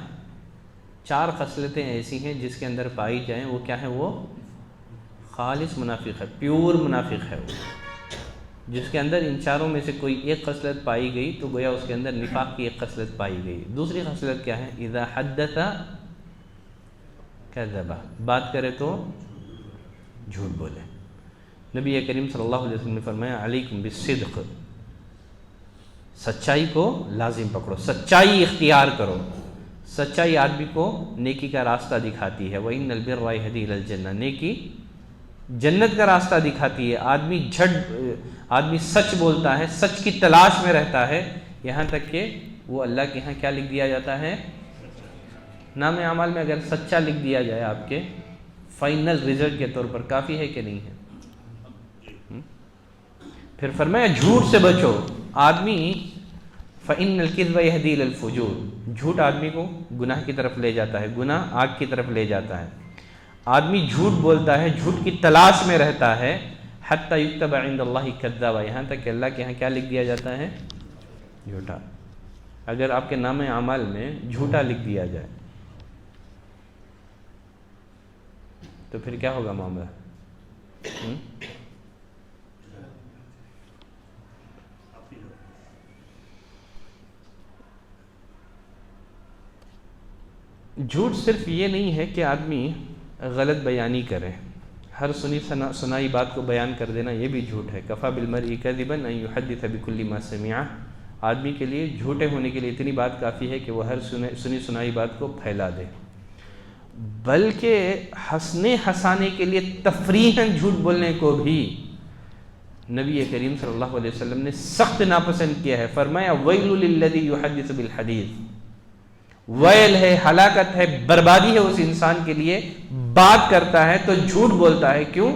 4 خصلتیں ایسی ہیں جس کے اندر پائی جائیں، وہ کیا ہے؟ وہ خالص منافق ہے، پیور منافق ہے وہ۔ جس کے اندر ان 4 میں سے کوئی ایک خصلت پائی گئی تو گویا اس کے اندر نفاق کی ایک خصلت پائی گئی۔ دوسری خصلت کیا ہے؟ اذا حدث کذب، بات کرے تو جھوٹ بولے۔ نبی کریم صلی اللہ علیہ وسلم نے فرمایا، علیکم بالصدق، سچائی کو لازم پکڑو، سچائی اختیار کرو۔ سچائی آدمی کو نیکی کا راستہ دکھاتی ہے، وَإِنَّ الْبِرَّ يَهْدِي إِلَى الْجَنَّةِ، نیکی جنت کا راستہ دکھاتی ہے۔ آدمی سچ بولتا ہے، سچ کی تلاش میں رہتا ہے، یہاں تک کہ وہ اللہ کے ہاں کیا لکھ دیا جاتا ہے؟ نام اعمال میں اگر سچا لکھ دیا جائے آپ کے فائنل رزلٹ کے طور پر، کافی ہے کہ نہیں ہے؟ پھر فرمایا جھوٹ سے بچو۔ آدمی فَإِنَّ الْكِذْبَ يَهْدِي إِلَى الْفُجُورِ، جھوٹ آدمی کو گناہ کی طرف لے جاتا ہے، گناہ آگ کی طرف لے جاتا ہے۔ آدمی جھوٹ بولتا ہے، جھوٹ کی تلاش میں رہتا ہے، حَتَّى يُكْتَبَ عِنْدَ اللَّهِ كَذَّابًا، یہاں تک کہ اللہ کے ہاں کیا لکھ دیا جاتا ہے؟ جھوٹا۔ اگر آپ کے نام اعمال میں جھوٹا لکھ دیا جائے تو پھر کیا ہوگا معاملہ؟ جھوٹ صرف یہ نہیں ہے کہ آدمی غلط بیانی کرے، ہر سنائی بات کو بیان کر دینا، یہ بھی جھوٹ ہے۔ کفا بالمرء کذبا ان یحدث بکل ما سمع، آدمی کے لیے جھوٹے ہونے کے لیے اتنی بات کافی ہے کہ وہ ہر سنائی بات کو پھیلا دے، بلکہ ہنسانے کے لیے تفریحاً جھوٹ بولنے کو بھی نبی کریم صلی اللہ علیہ وسلم نے سخت ناپسند کیا ہے۔ فرمایا ویل للذی یحدث بالحدیث، ویل ہے، ہلاکت ہے، بربادی ہے اس انسان کے لیے، بات کرتا ہے تو جھوٹ بولتا ہے۔ کیوں؟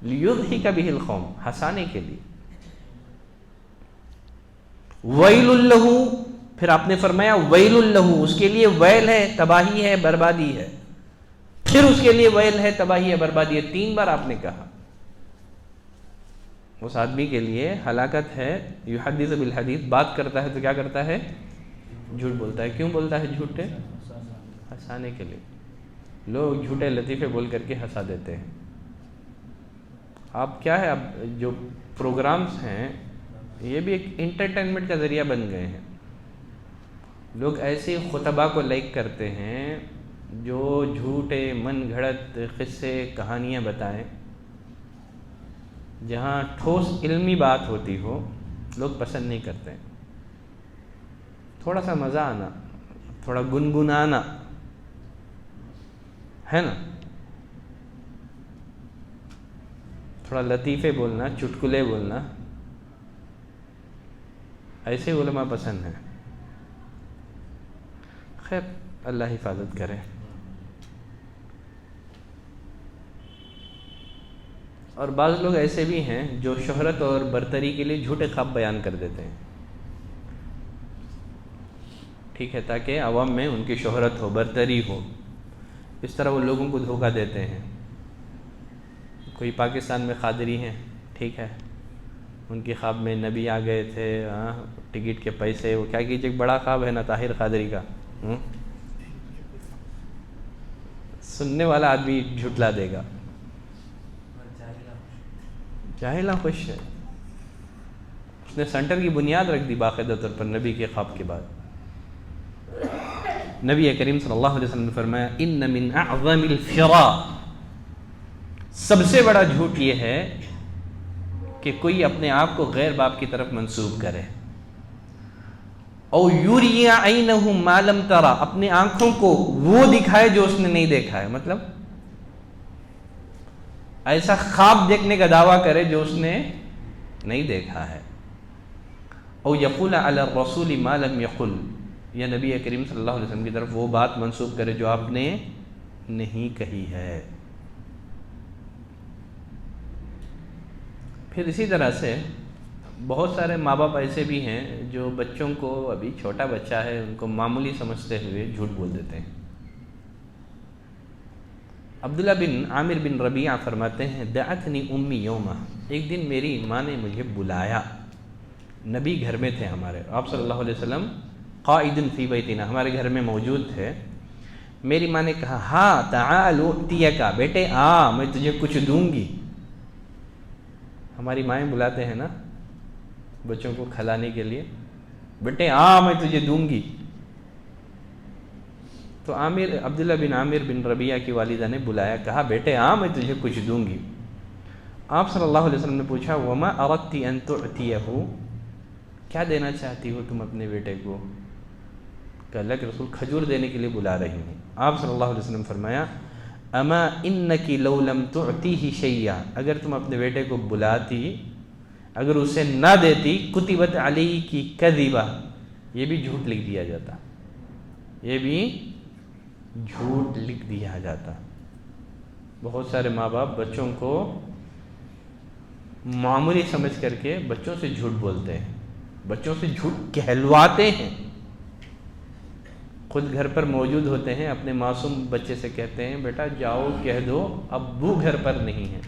لیضحک بہ القوم، ہنسانے کے لیے۔ ویل لہ، پھر آپ نے فرمایا ویل لہ، اس کے لیے ویل ہے، تباہی ہے، بربادی ہے، پھر اس کے لیے ویل ہے، تباہی ہے، بربادی ہے، 3 بار آپ نے کہا۔ اس آدمی کے لیے ہلاکت ہے، یحدث بالحدیث، بات کرتا ہے تو کیا کرتا ہے؟ جھوٹ بولتا ہے۔ کیوں بولتا ہے جھوٹے؟ ہنسانے کے لیے۔ لوگ جھوٹے لطیفے بول کر کے ہنسا دیتے ہیں۔ آپ کیا ہے، اب جو پروگرامز ہیں یہ بھی ایک انٹرٹینمنٹ کا ذریعہ بن گئے ہیں۔ لوگ ایسے خطبہ کو لائک کرتے ہیں جو جھوٹے من گھڑت قصے کہانیاں بتائیں، جہاں ٹھوس علمی بات ہوتی ہو لوگ پسند نہیں کرتے۔ تھوڑا سا مزہ آنا، تھوڑا گنگنانا ہے نا، تھوڑا لطیفے بولنا، چٹکلے بولنا، ایسے علماء پسند ہیں۔ خیر اللہ حفاظت کرے۔ اور بعض لوگ ایسے بھی ہیں جو شہرت اور برتری کے لیے جھوٹے خواب بیان کر دیتے ہیں، ٹھیک ہے، تاکہ عوام میں ان کی شہرت ہو، برتری ہو، اس طرح وہ لوگوں کو دھوکہ دیتے ہیں۔ کوئی پاکستان میں قادری ہیں، ٹھیک ہے، ان کے خواب میں نبی آ گئے تھے، ٹکٹ کے پیسے، وہ کیا کیجیے، ایک بڑا خواب ہے نا طاہر قادری کا، سننے والا آدمی جھٹلا دے گا، جاہلا خوش ہے، اس نے سینٹر کی بنیاد رکھ دی باقاعدہ طور پر نبی کے خواب کے بعد۔ نبی کریم صلی اللہ علیہ وسلم نے فرمایا ان من اعظم الفرا، سب سے بڑا جھوٹ یہ ہے کہ کوئی اپنے آپ کو غیر باپ کی طرف منسوب کرے، او یوری عینہ ما لم ترى، اپنی آنکھوں کو وہ دکھائے جو اس نے نہیں دیکھا ہے، مطلب ایسا خواب دیکھنے کا دعویٰ کرے جو اس نے نہیں دیکھا ہے، او یقول علی الرسول ما لم یقل، یا نبی کریم صلی اللہ علیہ وسلم کی طرف وہ بات منسوب کرے جو آپ نے نہیں کہی ہے۔ پھر اسی طرح سے بہت سارے ماں باپ ایسے بھی ہیں جو بچوں کو، ابھی چھوٹا بچہ ہے، ان کو معمولی سمجھتے ہوئے جھوٹ بول دیتے ہیں۔ عبداللہ بن عامر بن ربیعہ فرماتے ہیں دعتنی امی یوما، ایک دن میری ماں نے مجھے بلایا، نبی گھر میں تھے ہمارے، آپ صلی اللہ علیہ وسلم قائد فی بیتنا، ہمارے گھر میں موجود تھے۔ میری ماں نے کہا ہاں تعال اعطیک، بیٹے آ میں تجھے کچھ دوں گی۔ ہماری مائیں بلاتے ہیں نا بچوں کو کھلانے کے لیے، بیٹے آ میں تجھے دوں گی۔ تو عبداللہ بن عامر بن ربیعہ کی والدہ نے بلایا، کہا بیٹے آ میں تجھے کچھ دوں گی۔ آپ صلی اللہ علیہ وسلم نے پوچھا وما اردت ان تعطیہ، کیا دینا چاہتی ہو تم اپنے بیٹے کو؟ کہ اللہ کے رسول کھجور دینے کے لیے بلا رہی ہوں۔ آپ صلی اللہ علیہ وسلم نے فرمایا اما انکی لو لم تعطیہ شیئا، اگر تم اپنے بیٹے کو بلاتی، اگر اسے نہ دیتی، کتبت علیک کذبہ، یہ بھی جھوٹ لکھ دیا جاتا، یہ بھی جھوٹ لکھ دیا جاتا۔ بہت سارے ماں باپ بچوں کو معمولی سمجھ کر کے بچوں سے جھوٹ بولتے ہیں، بچوں سے جھوٹ کہلواتے ہیں، خود گھر پر موجود ہوتے ہیں، اپنے معصوم بچے سے کہتے ہیں بیٹا جاؤ کہہ دو ابو گھر پر نہیں ہے۔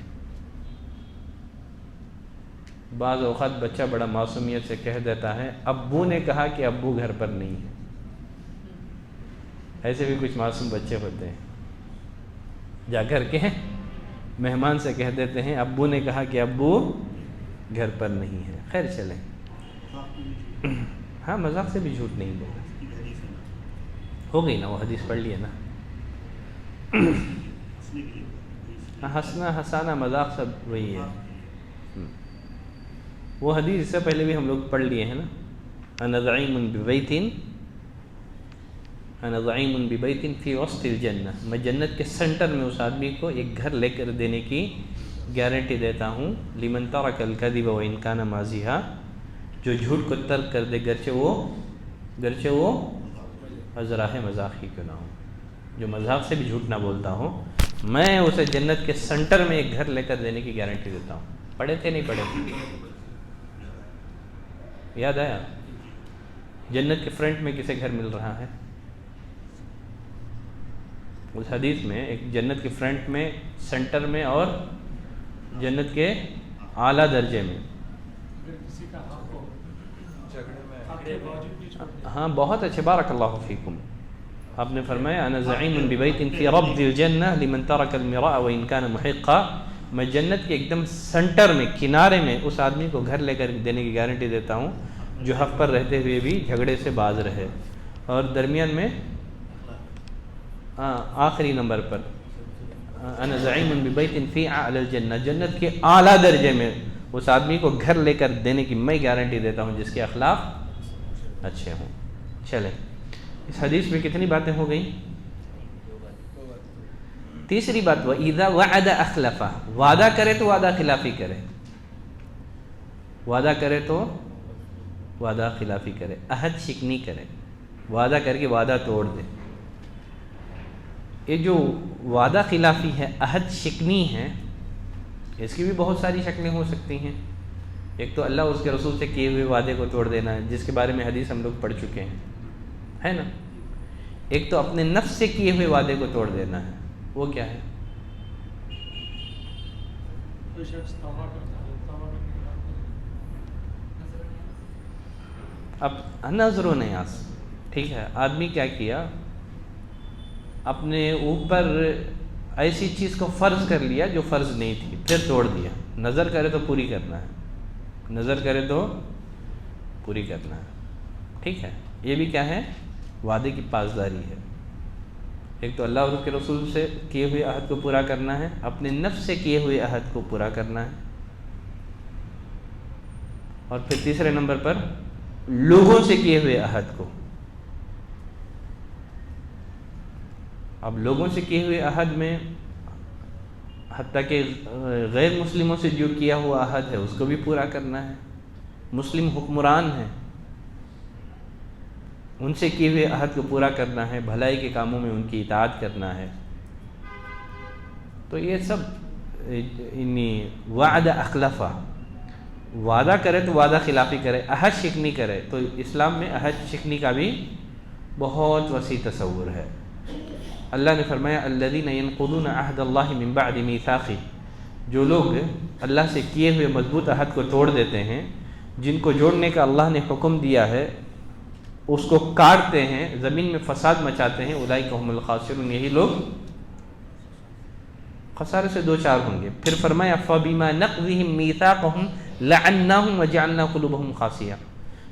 بعض اوقات بچہ بڑا معصومیت سے کہہ دیتا ہے ابو نے کہا کہ ابو گھر پر نہیں ہے۔ ایسے بھی کچھ معصوم بچے ہوتے ہیں، جا کر کے مہمان سے کہہ دیتے ہیں ابو نے کہا کہ ابو گھر پر نہیں ہے۔ خیر چلیں، ہاں مذاق سے بھی جھوٹ نہیں بولا، ہو گئی نا وہ حدیث پڑھ لیے نا، ہنسنا ہنسانا مذاق سب وہی ہے۔ وہ حدیث اس سے پہلے بھی ہم لوگ پڑھ لیے ہیں نا، انا زعیم ببیت فی وسط الجنہ، میں جنت کے سینٹر میں اس آدمی کو ایک گھر لے کر دینے کی گارنٹی دیتا ہوں، لمن ترک الکذب وان کان مازحا، جو جھوٹ کو ترک کر دے گرچہ وہ ازراہ مذاق ہی کیوں نہ ہو، جو مذاق سے بھی جھوٹ نہ بولتا ہوں، میں اسے جنت کے سینٹر میں ایک گھر لے کر دینے کی گارنٹی دیتا ہوں۔ پڑھے تھے نہیں پڑھے تھے؟ یاد آیا؟ جنت کے فرنٹ میں کسے گھر مل رہا ہے؟ اس حدیث میں ایک جنت کے فرنٹ میں، سینٹر میں، اور جنت کے اعلیٰ درجے میں۔ ہاں بہت اچھے، بارک اللہ فیکم۔ آپ نے فرمایا انا زعیم ببیت فی ربض الجنہ لمن ترک المراء وان کان محقا، میں جنت کے ایک دم سینٹر میں، کنارے میں اس آدمی کو گھر لے کر دینے کی گارنٹی دیتا ہوں جو حق پر رہتے ہوئے بھی جھگڑے سے باز رہے، اور درمیان میں آخری نمبر پر انا زعیم ببیت فی اعلی الجنہ، جنت کے اعلیٰ درجے میں اس آدمی کو گھر لے کر دینے کی میں گارنٹی دیتا ہوں جس کے اخلاق اچھے ہوں۔ چلیں، اس حدیث میں کتنی باتیں ہو گئیں؟ تیسری بات وَإِذَا وَعَدَ أَخْلَفَ، وعدہ کرے تو وعدہ خلافی کرے، وعدہ کرے تو وعدہ خلافی کرے، عہد شکنی کرے، وعدہ کر کے وعدہ توڑ دے۔ یہ جو وعدہ خلافی ہے، عہد شکنی ہے، اس کی بھی بہت ساری شکلیں ہو سکتی ہیں۔ ایک تو اللہ اس کے رسول سے کیے ہوئے وعدے کو توڑ دینا ہے، جس کے بارے میں حدیث ہم لوگ پڑھ چکے ہیں، ہے نا۔ ایک تو اپنے نفس سے کیے ہوئے وعدے کو توڑ دینا ہے، وہ کیا ہے؟ کوئی شخص توبہ کرتا ہے، توبہ اب نظر و نیاز، ٹھیک ہے، آدمی کیا کیا، اپنے اوپر ایسی چیز کو فرض کر لیا جو فرض نہیں تھی، پھر توڑ دیا۔ نظر کرے تو پوری کرنا ہے، نظر کرے تو پوری کرنا ہے، ٹھیک ہے۔ یہ بھی کیا ہے؟ وعدے کی پاسداری ہے۔ ایک تو اللہ اور اس کے رسول سے کیے ہوئے عہد کو پورا کرنا ہے، اپنے نفس سے کیے ہوئے عہد کو پورا کرنا ہے، اور پھر تیسرے نمبر پر لوگوں سے کیے ہوئے عہد کو۔ اب لوگوں سے کیے ہوئے عہد میں حتیٰ کہ غیر مسلموں سے جو کیا ہوا عہد ہے اس کو بھی پورا کرنا ہے۔ مسلم حکمران ہیں، ان سے کیے ہوئے عہد کو پورا کرنا ہے، بھلائی کے کاموں میں ان کی اطاعت کرنا ہے۔ تو یہ سب وعدہ اخلفہ، وعدہ کرے تو وعدہ خلافی کرے، عہد شکنی کرے تو اسلام میں عہد شکنی کا بھی بہت وسیع تصور ہے۔ اللہ نے فرمایا الذین ینقضون عہد اللہ من بعد میثاقہ، جو لوگ اللہ سے کیے ہوئے مضبوط عہد کو توڑ دیتے ہیں، جن کو جوڑنے کا اللہ نے حکم دیا ہے اس کو کاٹتے ہیں، زمین میں فساد مچاتے ہیں، اولئک هم الخاسرون، یہی لوگ خسارے سے دو چار ہوں گے۔ پھر فرمایا فبما نقضهم میثاقهم لعناهم وجعلنا قلوبهم قاسیہ،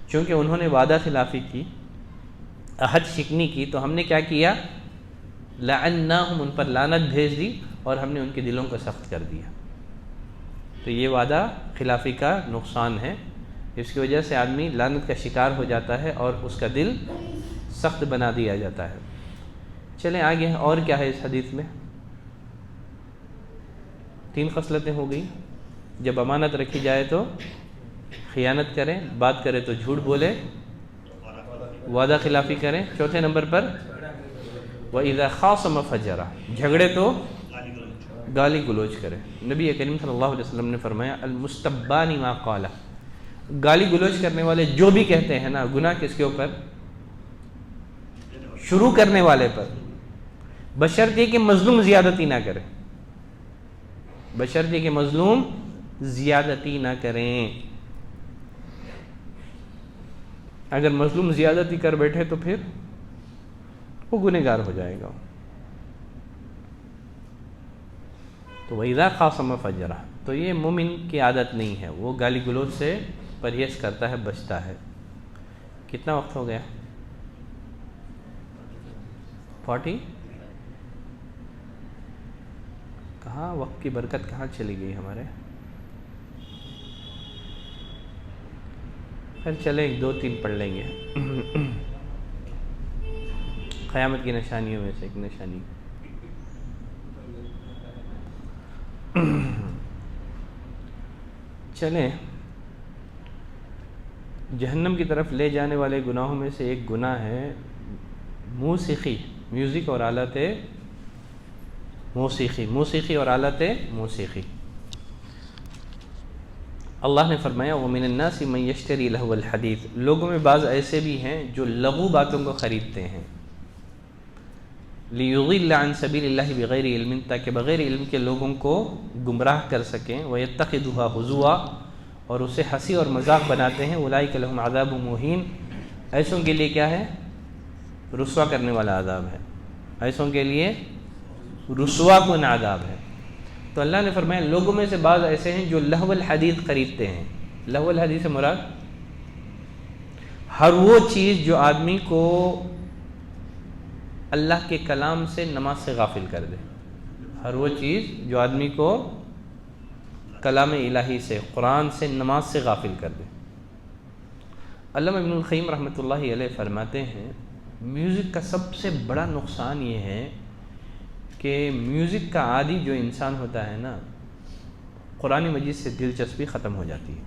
چونکہ انہوں نے وعدہ خلافی کی، عہد شکنی کی، تو ہم نے کیا کیا؟ لعناهم، ان پر لعنت بھیج دی اور ہم نے ان کے دلوں کو سخت کر دیا۔ تو یہ وعدہ خلافی کا نقصان ہے، اس کی وجہ سے آدمی لعنت کا شکار ہو جاتا ہے اور اس کا دل سخت بنا دیا جاتا ہے۔ چلیں آگے، اور کیا ہے اس حدیث میں؟ 3 خصلتیں ہو گئی۔ جب امانت رکھی جائے تو خیانت کریں، بات کرے تو جھوٹ بولے، وعدہ خلافی کریں۔ چوتھے نمبر پر وَإِذَا خَاصَمَ فَجَرَ، جھگڑے تو گالی گلوچ کرے۔ نبی کریم صلی اللہ علیہ وسلم نے فرمایا المستبان ما قال، گالی گلوچ کرنے والے جو بھی کہتے ہیں نا، گناہ کس کے اوپر؟ شروع کرنے والے پر، بشرطے کہ مظلوم زیادتی نہ کرے، بشرطے کہ مظلوم زیادتی نہ کریں۔ اگر مظلوم زیادتی کر بیٹھے تو پھر وہ گنہگار ہو جائے گا۔ تو وَإِذَا خَاصَمَ فَجَرَ، تو یہ مومن کی عادت نہیں ہے، وہ گالی گلوچ سے پرہیز کرتا ہے، بچتا ہے۔ کتنا وقت ہو گیا؟ 40؟ کہاں وقت کی برکت کہاں چلی گئی ہمارے؟ پھر چلیں 1 2 3 پڑھ لیں گے۔ قیامت کی نشانیوں میں سے ایک نشانی، چلیں جہنم کی طرف لے جانے والے گناہوں میں سے ایک گناہ ہے موسیقی، میوزک اور آلات موسیقی، موسیقی اور آلات موسیقی۔ اللہ نے فرمایا وَمِنَ النَّاسِ مَن يَشْتَرِي لَهْوَ الْحَدِيثِ، لوگوں میں بعض ایسے بھی ہیں جو لغو باتوں کو خریدتے ہیں، لِيُضِلَّ عَن سَبِيلِ اللَّهِ بِغَيْرِ عِلْمٍ، تاکہ بغیر علم کے لوگوں کو گمراہ کر سکیں، وَيَتَّخِذُهَا هُزُوًا، اور اسے ہنسی اور مذاق بناتے ہیں، اولئک لہم عذاب مہین، ایسوں کے لیے کیا ہے؟ رسوا کرنے والا عذاب ہے، ایسوں کے لیے رسوا کن عذاب ہے۔ تو اللہ نے فرمایا لوگوں میں سے بعض ایسے ہیں جو لہو الحدیث خریدتے ہیں۔ لہو الحدیث سے مراد ہر وہ چیز جو آدمی کو اللہ کے کلام سے، نماز سے غافل کر دے، ہر وہ چیز جو آدمی کو کلام الہی سے، قرآن سے، نماز سے غافل کر دے۔ علامہ ابن القیم رحمۃ اللہ علیہ فرماتے ہیں میوزک کا سب سے بڑا نقصان یہ ہے کہ میوزک کا عادی جو انسان ہوتا ہے نا، قرآن مجید سے دلچسپی ختم ہو جاتی ہے۔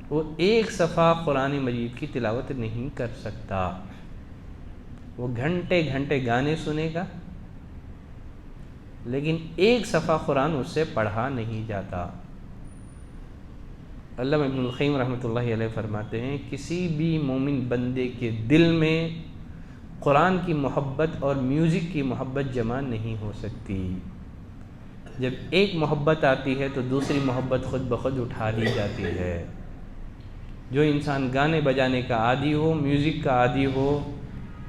وہ ایک صفحہ قرآن مجید کی تلاوت نہیں کر سکتا، وہ گھنٹے گھنٹے گانے سنے گا لیکن ایک صفحہ قرآن اس سے پڑھا نہیں جاتا۔ علامہ ابن القیم رحمۃ اللہ علیہ فرماتے ہیں کسی بھی مومن بندے کے دل میں قرآن کی محبت اور میوزک کی محبت جمع نہیں ہو سکتی۔ جب ایک محبت آتی ہے تو دوسری محبت خود بخود اٹھا لی جاتی ہے۔ جو انسان گانے بجانے کا عادی ہو، میوزک کا عادی ہو،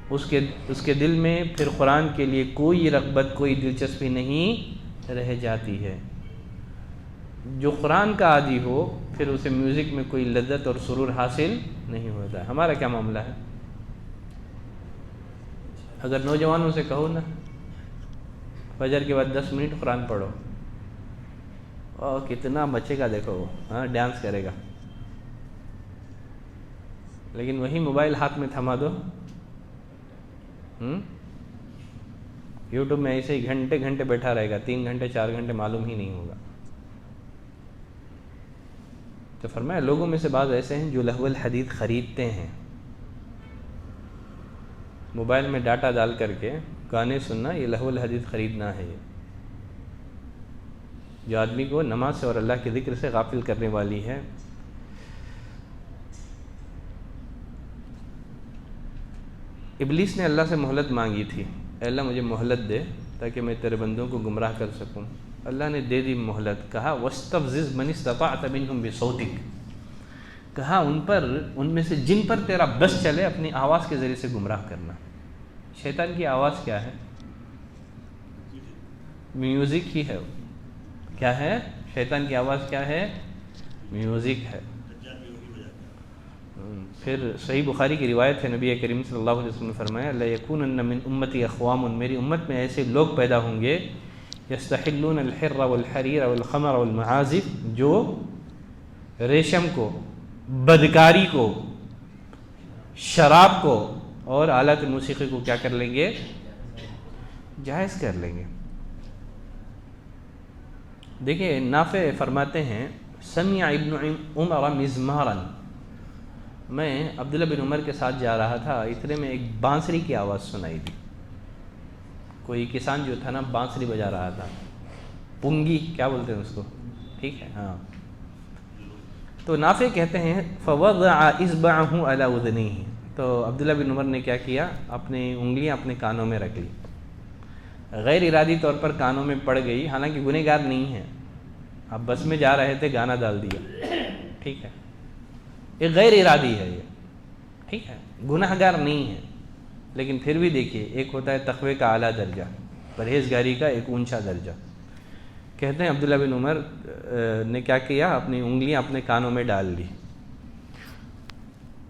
اس کے دل میں پھر قرآن کے لیے کوئی رغبت، کوئی دلچسپی نہیں رہ جاتی ہے۔ جو قرآن کا عادی ہو پھر اسے میوزک میں کوئی لذت اور سرور حاصل نہیں ہوتا ہے۔ ہمارا کیا معاملہ ہے؟ اگر نوجوانوں سے کہو نا فجر کے بعد 10 منٹ قرآن پڑھو، کتنا بچے کا دیکھو وہ، ہاں ڈانس کرے گا، لیکن وہی موبائل ہاتھ میں تھما دو، یوٹیوب میں ایسے ہی گھنٹے گھنٹے بیٹھا رہے گا، 3 گھنٹے 4 گھنٹے معلوم ہی نہیں ہوگا۔ تو فرمایا لوگوں میں سے بعض ایسے ہیں جو لہو الحدیث خریدتے ہیں، موبائل میں ڈاٹا ڈال کر کے گانے سننا، یہ لہو الحدیث خریدنا ہے، جو آدمی کو نماز سے اور اللہ کے ذکر سے غافل کرنے والی ہے۔ ابلیس نے اللہ سے مہلت مانگی تھی، اے اللہ مجھے مہلت دے تاکہ میں تیرے بندوں کو گمراہ کر سکوں۔ اللہ نے دے دی مہلت، کہا وَاسْتَفْزِزْ مَنِ اسْتَطَعْتَ مِنْهُمْ بِصَوْتِكَ، کہا ان میں سے جن پر تیرا بس چلے اپنی آواز کے ذریعے سے گمراہ کرنا۔ شیطان کی آواز کیا ہے؟ میوزک ہی ہے۔ کیا ہے؟ شیطان کی آواز کیا ہے؟ میوزک ہے۔ پھر صحیح بخاری کی روایت ہے، نبی کریم صلی اللہ علیہ وسلم نے فرمایا لَيَكُونَنَّ مِنْ أُمَّتِي أَقْوَامٌ، میری امت میں ایسے لوگ پیدا ہوں گے يَسْتَحِلُّونَ الْحِرَّ وَالْحَرِيرَ وَالْخَمَرَ وَالْمَعَازِفَ، جو ریشم کو، بدکاری کو، شراب کو اور آلات موسیقی کو کیا کر لیں گے؟ جائز کر لیں گے۔ دیکھیں نافع فرماتے ہیں سمع ابن عمر مزمارا، میں عبداللہ بن عمر کے ساتھ جا رہا تھا، اتنے میں ایک بانسری کی آواز سنائی دی۔ کوئی کسان جو تھا نا بانسری بجا رہا تھا، پنگی کیا بولتے ہیں اس کو، ٹھیک ہے ہاں۔ تو نافع کہتے ہیں فوضع اصبعه على اذنيه، تو عبداللہ بن عمر نے کیا کیا، اپنی انگلیاں اپنے کانوں میں رکھ لی، غیر ارادی طور پر کانوں میں پڑ گئی، حالانکہ گنہگار نہیں ہے، اب بس میں جا رہے تھے گانا ڈال دیا، ٹھیک ہے، یہ غیر ارادی ہے، یہ ٹھیک ہے، گنہگار نہیں ہے، لیکن پھر بھی دیکھیے ایک ہوتا ہے تقوی کا اعلیٰ درجہ، پرہیزگاری کا ایک اونچا درجہ۔ کہتے ہیں عبداللہ بن عمر نے کیا کیا، اپنی انگلیاں اپنے کانوں میں ڈال لی،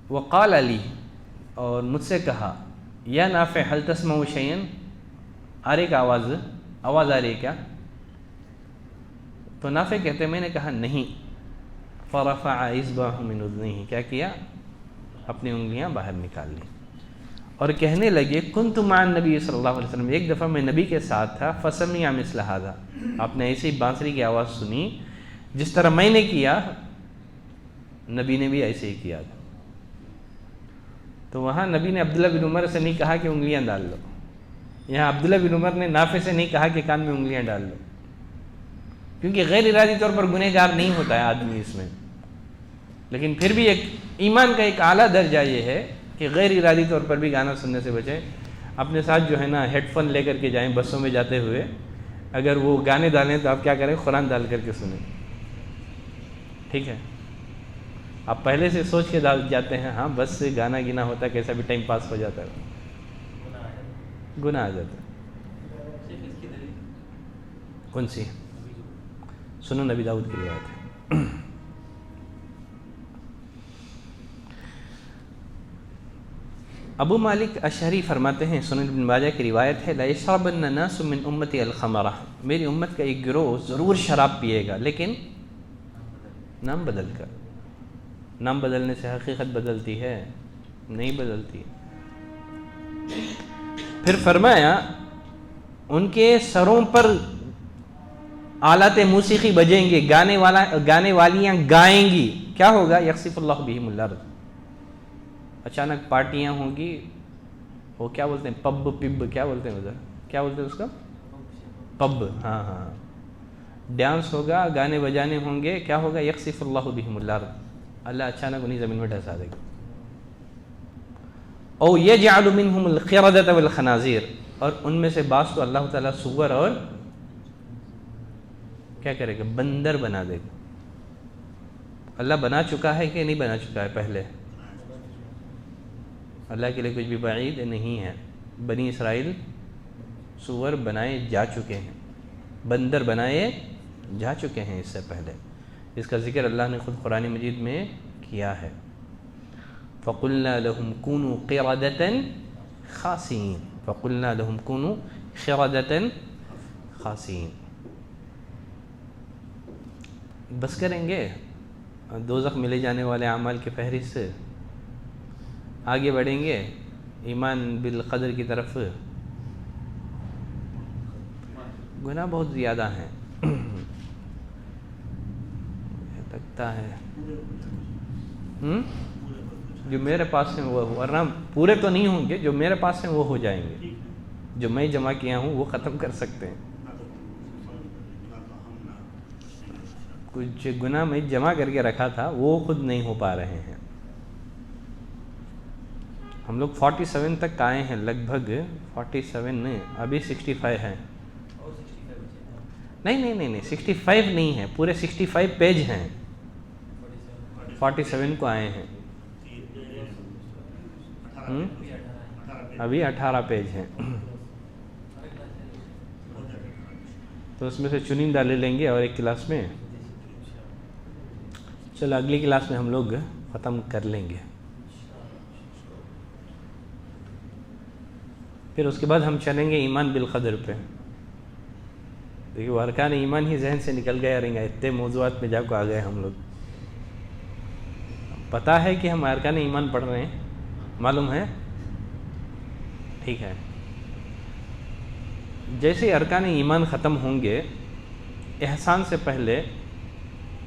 وقال علی، اور مجھ سے کہا یا نافع هل تسمع شيئا، آ رہی کا آواز آ رہی ہے کیا؟ تو نافع کہتے ہیں میں نے کہا نہیں، فرفع اصبعه من اذنه، کیا کیا، اپنی انگلیاں باہر نکال لی اور کہنے لگے کنت مع النبی صلی اللہ علیہ وسلم، ایک دفعہ میں نبی کے ساتھ تھا، فسمع مثل هذا، آپ نے ایسی بانسری کی آواز سنی جس طرح میں نے کیا، نبی نے بھی ایسے ہی کیا تھا۔ تو وہاں نبی نے عبداللہ بن عمر سے نہیں کہا کہ انگلیاں ڈال لو، یہاں عبداللہ بن عمر نے نافع سے نہیں کہا کہ کان میں انگلیاں ڈال لو، کیونکہ غیر ارادی طور پر گنہگار نہیں ہوتا ہے آدمی اس میں، لیکن پھر بھی ایک ایمان کا ایک اعلیٰ درجہ یہ ہے کہ غیر ارادی طور پر بھی گانا سننے سے بچیں۔ اپنے ساتھ جو ہے نا ہیڈ فون لے کر کے جائیں بسوں میں جاتے ہوئے، اگر وہ گانے ڈالیں تو آپ کیا کریں، قرآن ڈال کر کے سنیں، ٹھیک ہے، آپ پہلے سے سوچ کے جاتے ہیں، ہاں بس سے گانا گنا ہوتا ہے، کیسا بھی ٹائم پاس ہو جاتا ہے، گناہ آ جاتا ہے۔ کون سی؟ سنن نبی داؤد کی روایت ہے۔ ابو مالک اشعری فرماتے ہیں، سنن ابن ماجہ کی روایت ہے، لَيَشْرَبَنَّ نَاسٌ مِّنْ أُمَّتِي الْخَمْرَ، میری امت کا ایک گروہ ضرور شراب پیے گا، لیکن نام بدل کر۔ نام بدلنے سے حقیقت بدلتی ہے؟ نہیں بدلتی۔ پھر فرمایا ان کے سروں پر آلات موسیقی بجیں گے، گانے والیاں گائیں گی، کیا ہوگا، یخسف اللہ بہم الارض، اچانک پارٹیاں ہوں گی، وہ کیا بولتے ہیں، پب کیا بولتے ہیں ادھر، کیا بولتے ہیں اس کا، پب، ہاں، ڈانس ہوگا، گانے بجانے ہوں گے، کیا ہوگا، یخسف اللہ بہم الارض، اللہ اچانک انہیں زمین میں ڈھسا دے گا۔ او یجعل منہم القردۃ والخنازیر، اور ان میں سے بعض کو اللہ تعالیٰ سور اور کیا کرے گا؟ بندر بنا دے گا۔ اللہ بنا چکا ہے کہ نہیں بنا چکا ہے پہلے؟ اللہ کے لیے کچھ بھی بعید نہیں ہے۔ بنی اسرائیل سور بنائے جا چکے ہیں، بندر بنائے جا چکے ہیں اس سے پہلے۔ اس کا ذکر اللہ نے خود قرآن مجید میں کیا ہے۔ فَقُلْنَا لَهُمْ كُونُوا قِرَدَةً خَاسِئِينَ، فَقُلْنَا لَهُمْ كُونُوا قِرَدَةً خَاسِئِينَ۔ بس کریں گے دوزخ ملے جانے والے اعمال کی فہرست سے؟ آگے بڑھیں گے ایمان بالقدر کی طرف؟ گناہ بہت زیادہ ہیں، لگتا ہے جو میرے پاس ہیں وہ، ورنہ پورے تو نہیں ہوں گے، جو میرے پاس ہیں وہ ہو جائیں گے، جو میں جمع کیا ہوں وہ ختم کر سکتے ہیں۔ کچھ گناہ میں جمع کر کے رکھا تھا وہ خود نہیں ہو پا رہے ہیں۔ ہم لوگ 47 تک آئے ہیں، لگ بھگ 47 نہیں، ابھی 65 ہیں۔ نہیں 65 نہیں ہے، پورے 65 پیج ہیں، 47 کو آئے ہیں، ابھی 18 پیج ہیں۔ تو اس میں سے چنندہ لے لیں گے اور ایک کلاس میں، چلو اگلی کلاس میں ہم لوگ ختم کر لیں گے۔ پھر اس کے بعد ہم چلیں گے ایمان بالقدر پہ۔ دیکھیے وہ ارکان ایمان ہی ذہن سے نکل گیا رہیں گا، اتنے موضوعات میں جا کو آ گئے ہم لوگ۔ پتہ ہے کہ ہم ارکان ایمان پڑھ رہے ہیں، معلوم ہے، ٹھیک ہے۔ جیسے ارکان ایمان ختم ہوں گے، احسان سے پہلے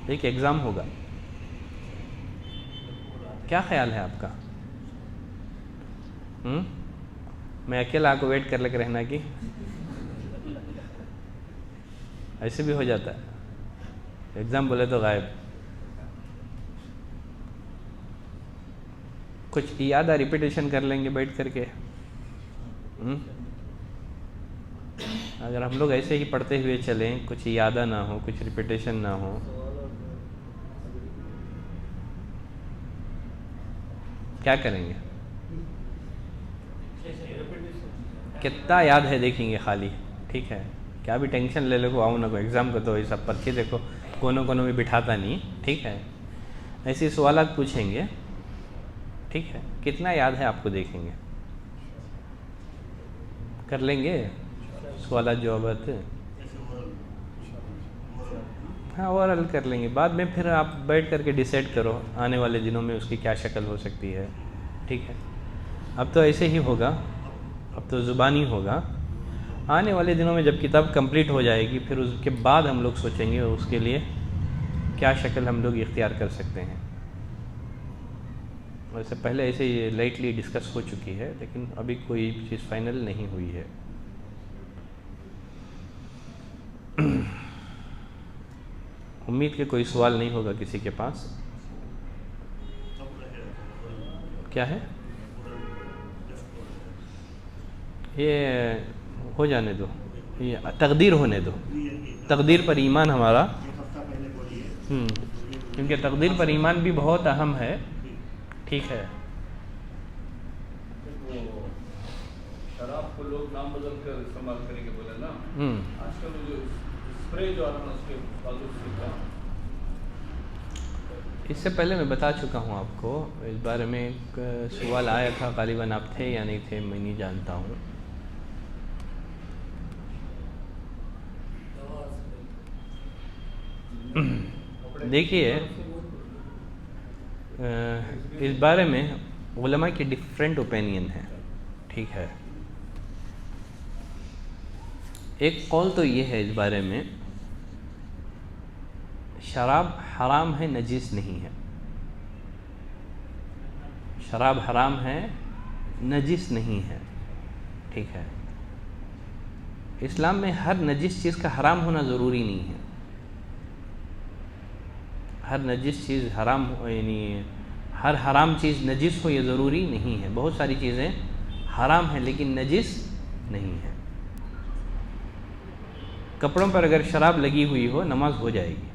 ایک ایگزام ہوگا۔ کیا خیال ہے آپ کا؟ میں اکیلا آپ کو ویٹ کر لے رہنا کی ایسے بھی ہو جاتا ہے، ایگزام بولے تو غائب۔ کچھ یادہ ریپیٹیشن کر لیں گے بیٹھ کر کے۔ اگر ہم لوگ ایسے ہی پڑھتے ہوئے چلیں، کچھ یادہ نہ ہو، کچھ ریپیٹیشن نہ ہو، کیا کریں گے؟ کتنا یاد ہے دیکھیں گے خالی، ٹھیک ہے؟ کیا بھی ٹینشن لے لے کو آؤں نہ کو ایگزام کو، تو یہ سب پرچے دیکھو کونوں کونوں میں بٹھاتا نہیں، ٹھیک ہے؟ ایسے سوالات پوچھیں گے، ٹھیک ہے؟ کتنا یاد ہے آپ کو دیکھیں گے، کر لیں گے سوالات جوابات؟ ہاں اورل کر لیں گے، بعد میں پھر آپ بیٹھ کر کے ڈیسائیڈ کرو آنے والے دنوں میں اس کی کیا شکل ہو سکتی ہے، ٹھیک ہے؟ اب تو ایسے ہی ہوگا، اب تو زبانی ہوگا۔ آنے والے دنوں میں جب کتاب کمپلیٹ ہو جائے گی، پھر اس کے بعد ہم لوگ سوچیں گے اس کے لیے کیا شکل ہم لوگ اختیار کر سکتے ہیں۔ ویسے پہلے ایسے ہی لائٹلی ڈسکس ہو چکی ہے، لیکن ابھی کوئی چیز فائنل نہیں ہوئی ہے۔ امید کہ کوئی سوال نہیں ہوگا کسی کے پاس۔ کیا ہے یہ؟ ہو جانے دو، یہ تقدیر ہونے دو، تقدیر پر ایمان ہمارا، کیونکہ تقدیر پر ایمان بھی بہت اہم ہے، ٹھیک ہے؟ شراب کو لوگ نام بدل کر استعمال کریں گے بولے نا، آج کل جو اسپرے جو آ رہا ہے اس کے تعلق سے کیا؟ اس سے پہلے میں بتا چکا ہوں آپ کو، اس بارے میں ایک سوال آیا تھا، غالباً آپ تھے یا نہیں تھے میں نہیں جانتا ہوں۔ دیکھیے اس بارے میں علماء کی ڈیفرنٹ اوپینین ہے، ٹھیک ہے؟ ایک قول تو یہ ہے اس بارے میں، شراب حرام ہے، نجس نہیں ہے۔ شراب حرام ہے، نجس نہیں ہے، ٹھیک ہے؟ اسلام میں ہر نجس چیز کا حرام ہونا ضروری نہیں ہے۔ ہر نجس چیز حرام ہو، یعنی ہر حرام چیز نجس ہو یہ ضروری نہیں ہے۔ بہت ساری چیزیں حرام ہیں لیکن نجس نہیں ہیں۔ کپڑوں پر اگر شراب لگی ہوئی ہو نماز ہو جائے گی.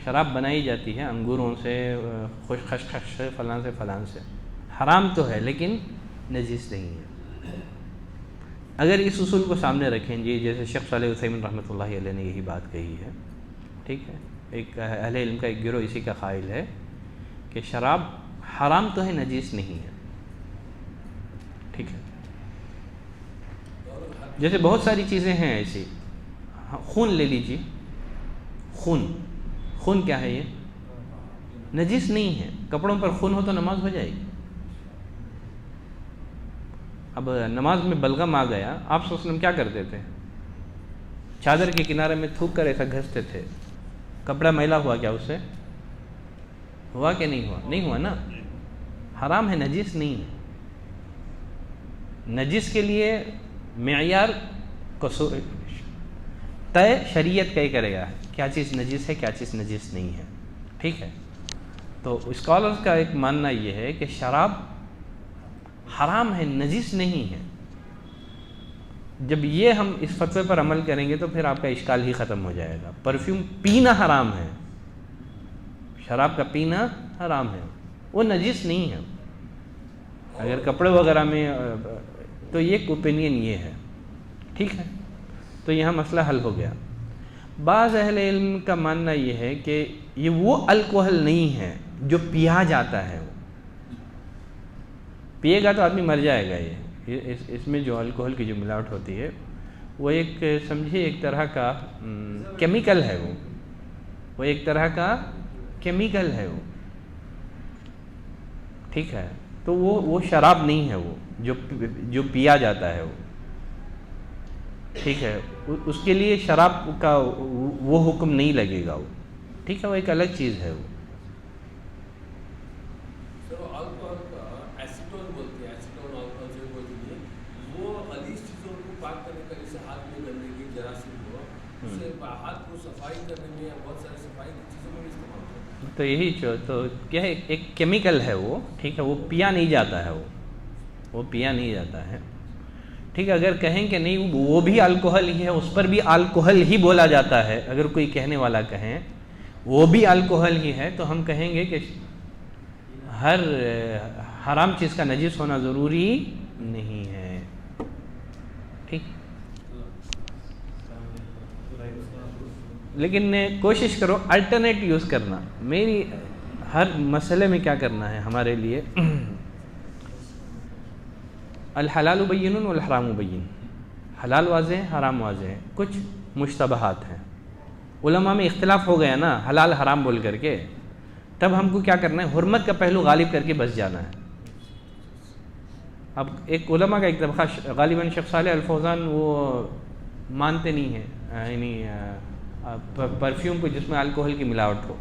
شراب بنائی جاتی ہے انگوروں سے، خشخش سے، فلاں سے فلاں سے، حرام تو ہے لیکن نجس نہیں ہے. اگر اس اصول کو سامنے رکھیں جی، جیسے شیخ صالح عثیمین رحمۃ اللہ علیہ نے یہی بات کہی ہے، ٹھیک ہے، ایک اہل علم کا ایک گروہ اسی کا قائل ہے کہ شراب حرام تو ہے نجس نہیں ہے، ٹھیک ہے. جیسے بہت ساری چیزیں ہیں ایسی، خون لے لیجیے، خون کیا ہے؟ یہ نجس نہیں ہے. کپڑوں پر خون ہو تو نماز ہو جائے گی. اب نماز میں بلغم آ گیا، آپ صلی اللہ علیہ وسلم کیا کرتے تھے؟ چادر کے کنارے میں تھوک کر ایسا گھستے تھے. کپڑا میلا ہوا کیا اس سے؟ ہوا کہ نہیں ہوا؟ نہیں ہوا نا. حرام ہے، نجس نہیں ہے. نجس کے لیے معیار طے شریعت طے کرے گا کیا چیز نجس ہے، کیا چیز نجس نہیں ہے، ٹھیک ہے. تو اسکالرز کا ایک ماننا یہ ہے کہ شراب حرام ہے، نجس نہیں ہے. جب یہ ہم اس فتوے پر عمل کریں گے تو پھر آپ کا اشکال ہی ختم ہو جائے گا. پرفیوم پینا حرام ہے، شراب کا پینا حرام ہے، وہ نجس نہیں ہے. اگر کپڑے وغیرہ میں تو ایک اوپینین یہ ہے، ٹھیک ہے. تو یہاں مسئلہ حل ہو گیا. بعض اہل علم کا ماننا یہ ہے کہ یہ وہ الکوہل نہیں ہے جو پیا جاتا ہے. وہ پیے گا تو آدمی مر جائے گا. اس میں جو الکوہل کی جو ملاوٹ ہوتی ہے وہ ایک سمجھیے ایک طرح کا کیمیکل ہے. وہ ایک طرح کا کیمیکل ہے وہ، ٹھیک ہے. تو وہ شراب نہیں ہے، وہ جو پیا جاتا ہے وہ، ٹھیک ہے. اس کے لیے شراب کا وہ حکم نہیں لگے گا وہ، ٹھیک ہے. وہ ایک الگ چیز ہے. وہ تو یہی تو کیا ہے، ایک کیمیکل ہے وہ، ٹھیک ہے. وہ پیا نہیں جاتا ہے، وہ پیا نہیں جاتا ہے، ٹھیک ہے. اگر کہیں کہ نہیں وہ بھی الکوہل ہی ہے، اس پر بھی الکوہل ہی بولا جاتا ہے، اگر کوئی کہنے والا کہیں وہ بھی الکوہل ہی ہے تو ہم کہیں گے کہ ہر حرام چیز کا نجس ہونا ضروری نہیں ہے، ٹھیک. لیکن کوشش کرو الٹرنیٹ یوز کرنا. میری ہر مسئلے میں کیا کرنا ہے ہمارے لیے، الحلال بین والحرام بین. حلال واضح ہے، حرام واضح ہے. کچھ مشتبہات ہیں، علماء میں اختلاف ہو گیا نا حلال حرام بول کر کے، تب ہم کو کیا کرنا ہے، حرمت کا پہلو غالب کر کے بس جانا ہے. اب ایک علماء کا ایک طبقہ غالباً شیخ صالح الفوزان وہ مانتے نہیں ہیں، یعنی پرفیوم کو جس میں الکوہل کی ملاوٹ ہو.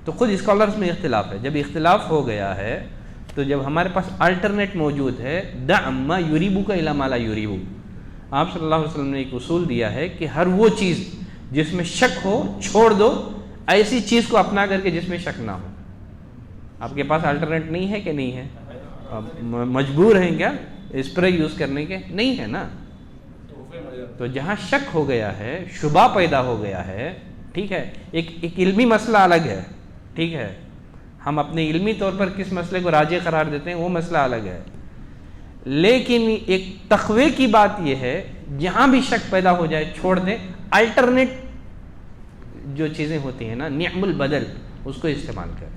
تو خود اسکالرز میں اختلاف ہے. جب اختلاف ہو گیا ہے تو جب ہمارے پاس الٹرنیٹ موجود ہے، دع ما یریبک الی ما لا یریبک. آپ صلی اللہ علیہ وسلم نے ایک اصول دیا ہے کہ ہر وہ چیز جس میں شک ہو چھوڑ دو، ایسی چیز کو اپنا کر کے جس میں شک نہ ہو. آپ کے پاس الٹرنیٹ نہیں ہے کہ نہیں ہے؟ آپ مجبور ہیں کیا اسپرے یوز کرنے کے؟ نہیں ہے نا. تو جہاں شک ہو گیا ہے، شبہ پیدا ہو گیا ہے، ٹھیک ہے. ایک علمی مسئلہ الگ ہے، ٹھیک ہے. ہم اپنے علمی طور پر کس مسئلے کو راجح قرار دیتے ہیں وہ مسئلہ الگ ہے. لیکن ایک تقوی کی بات یہ ہے جہاں بھی شک پیدا ہو جائے چھوڑ دیں. الٹرنیٹ جو چیزیں ہوتی ہیں نا، نعم البدل، اس کو استعمال کریں.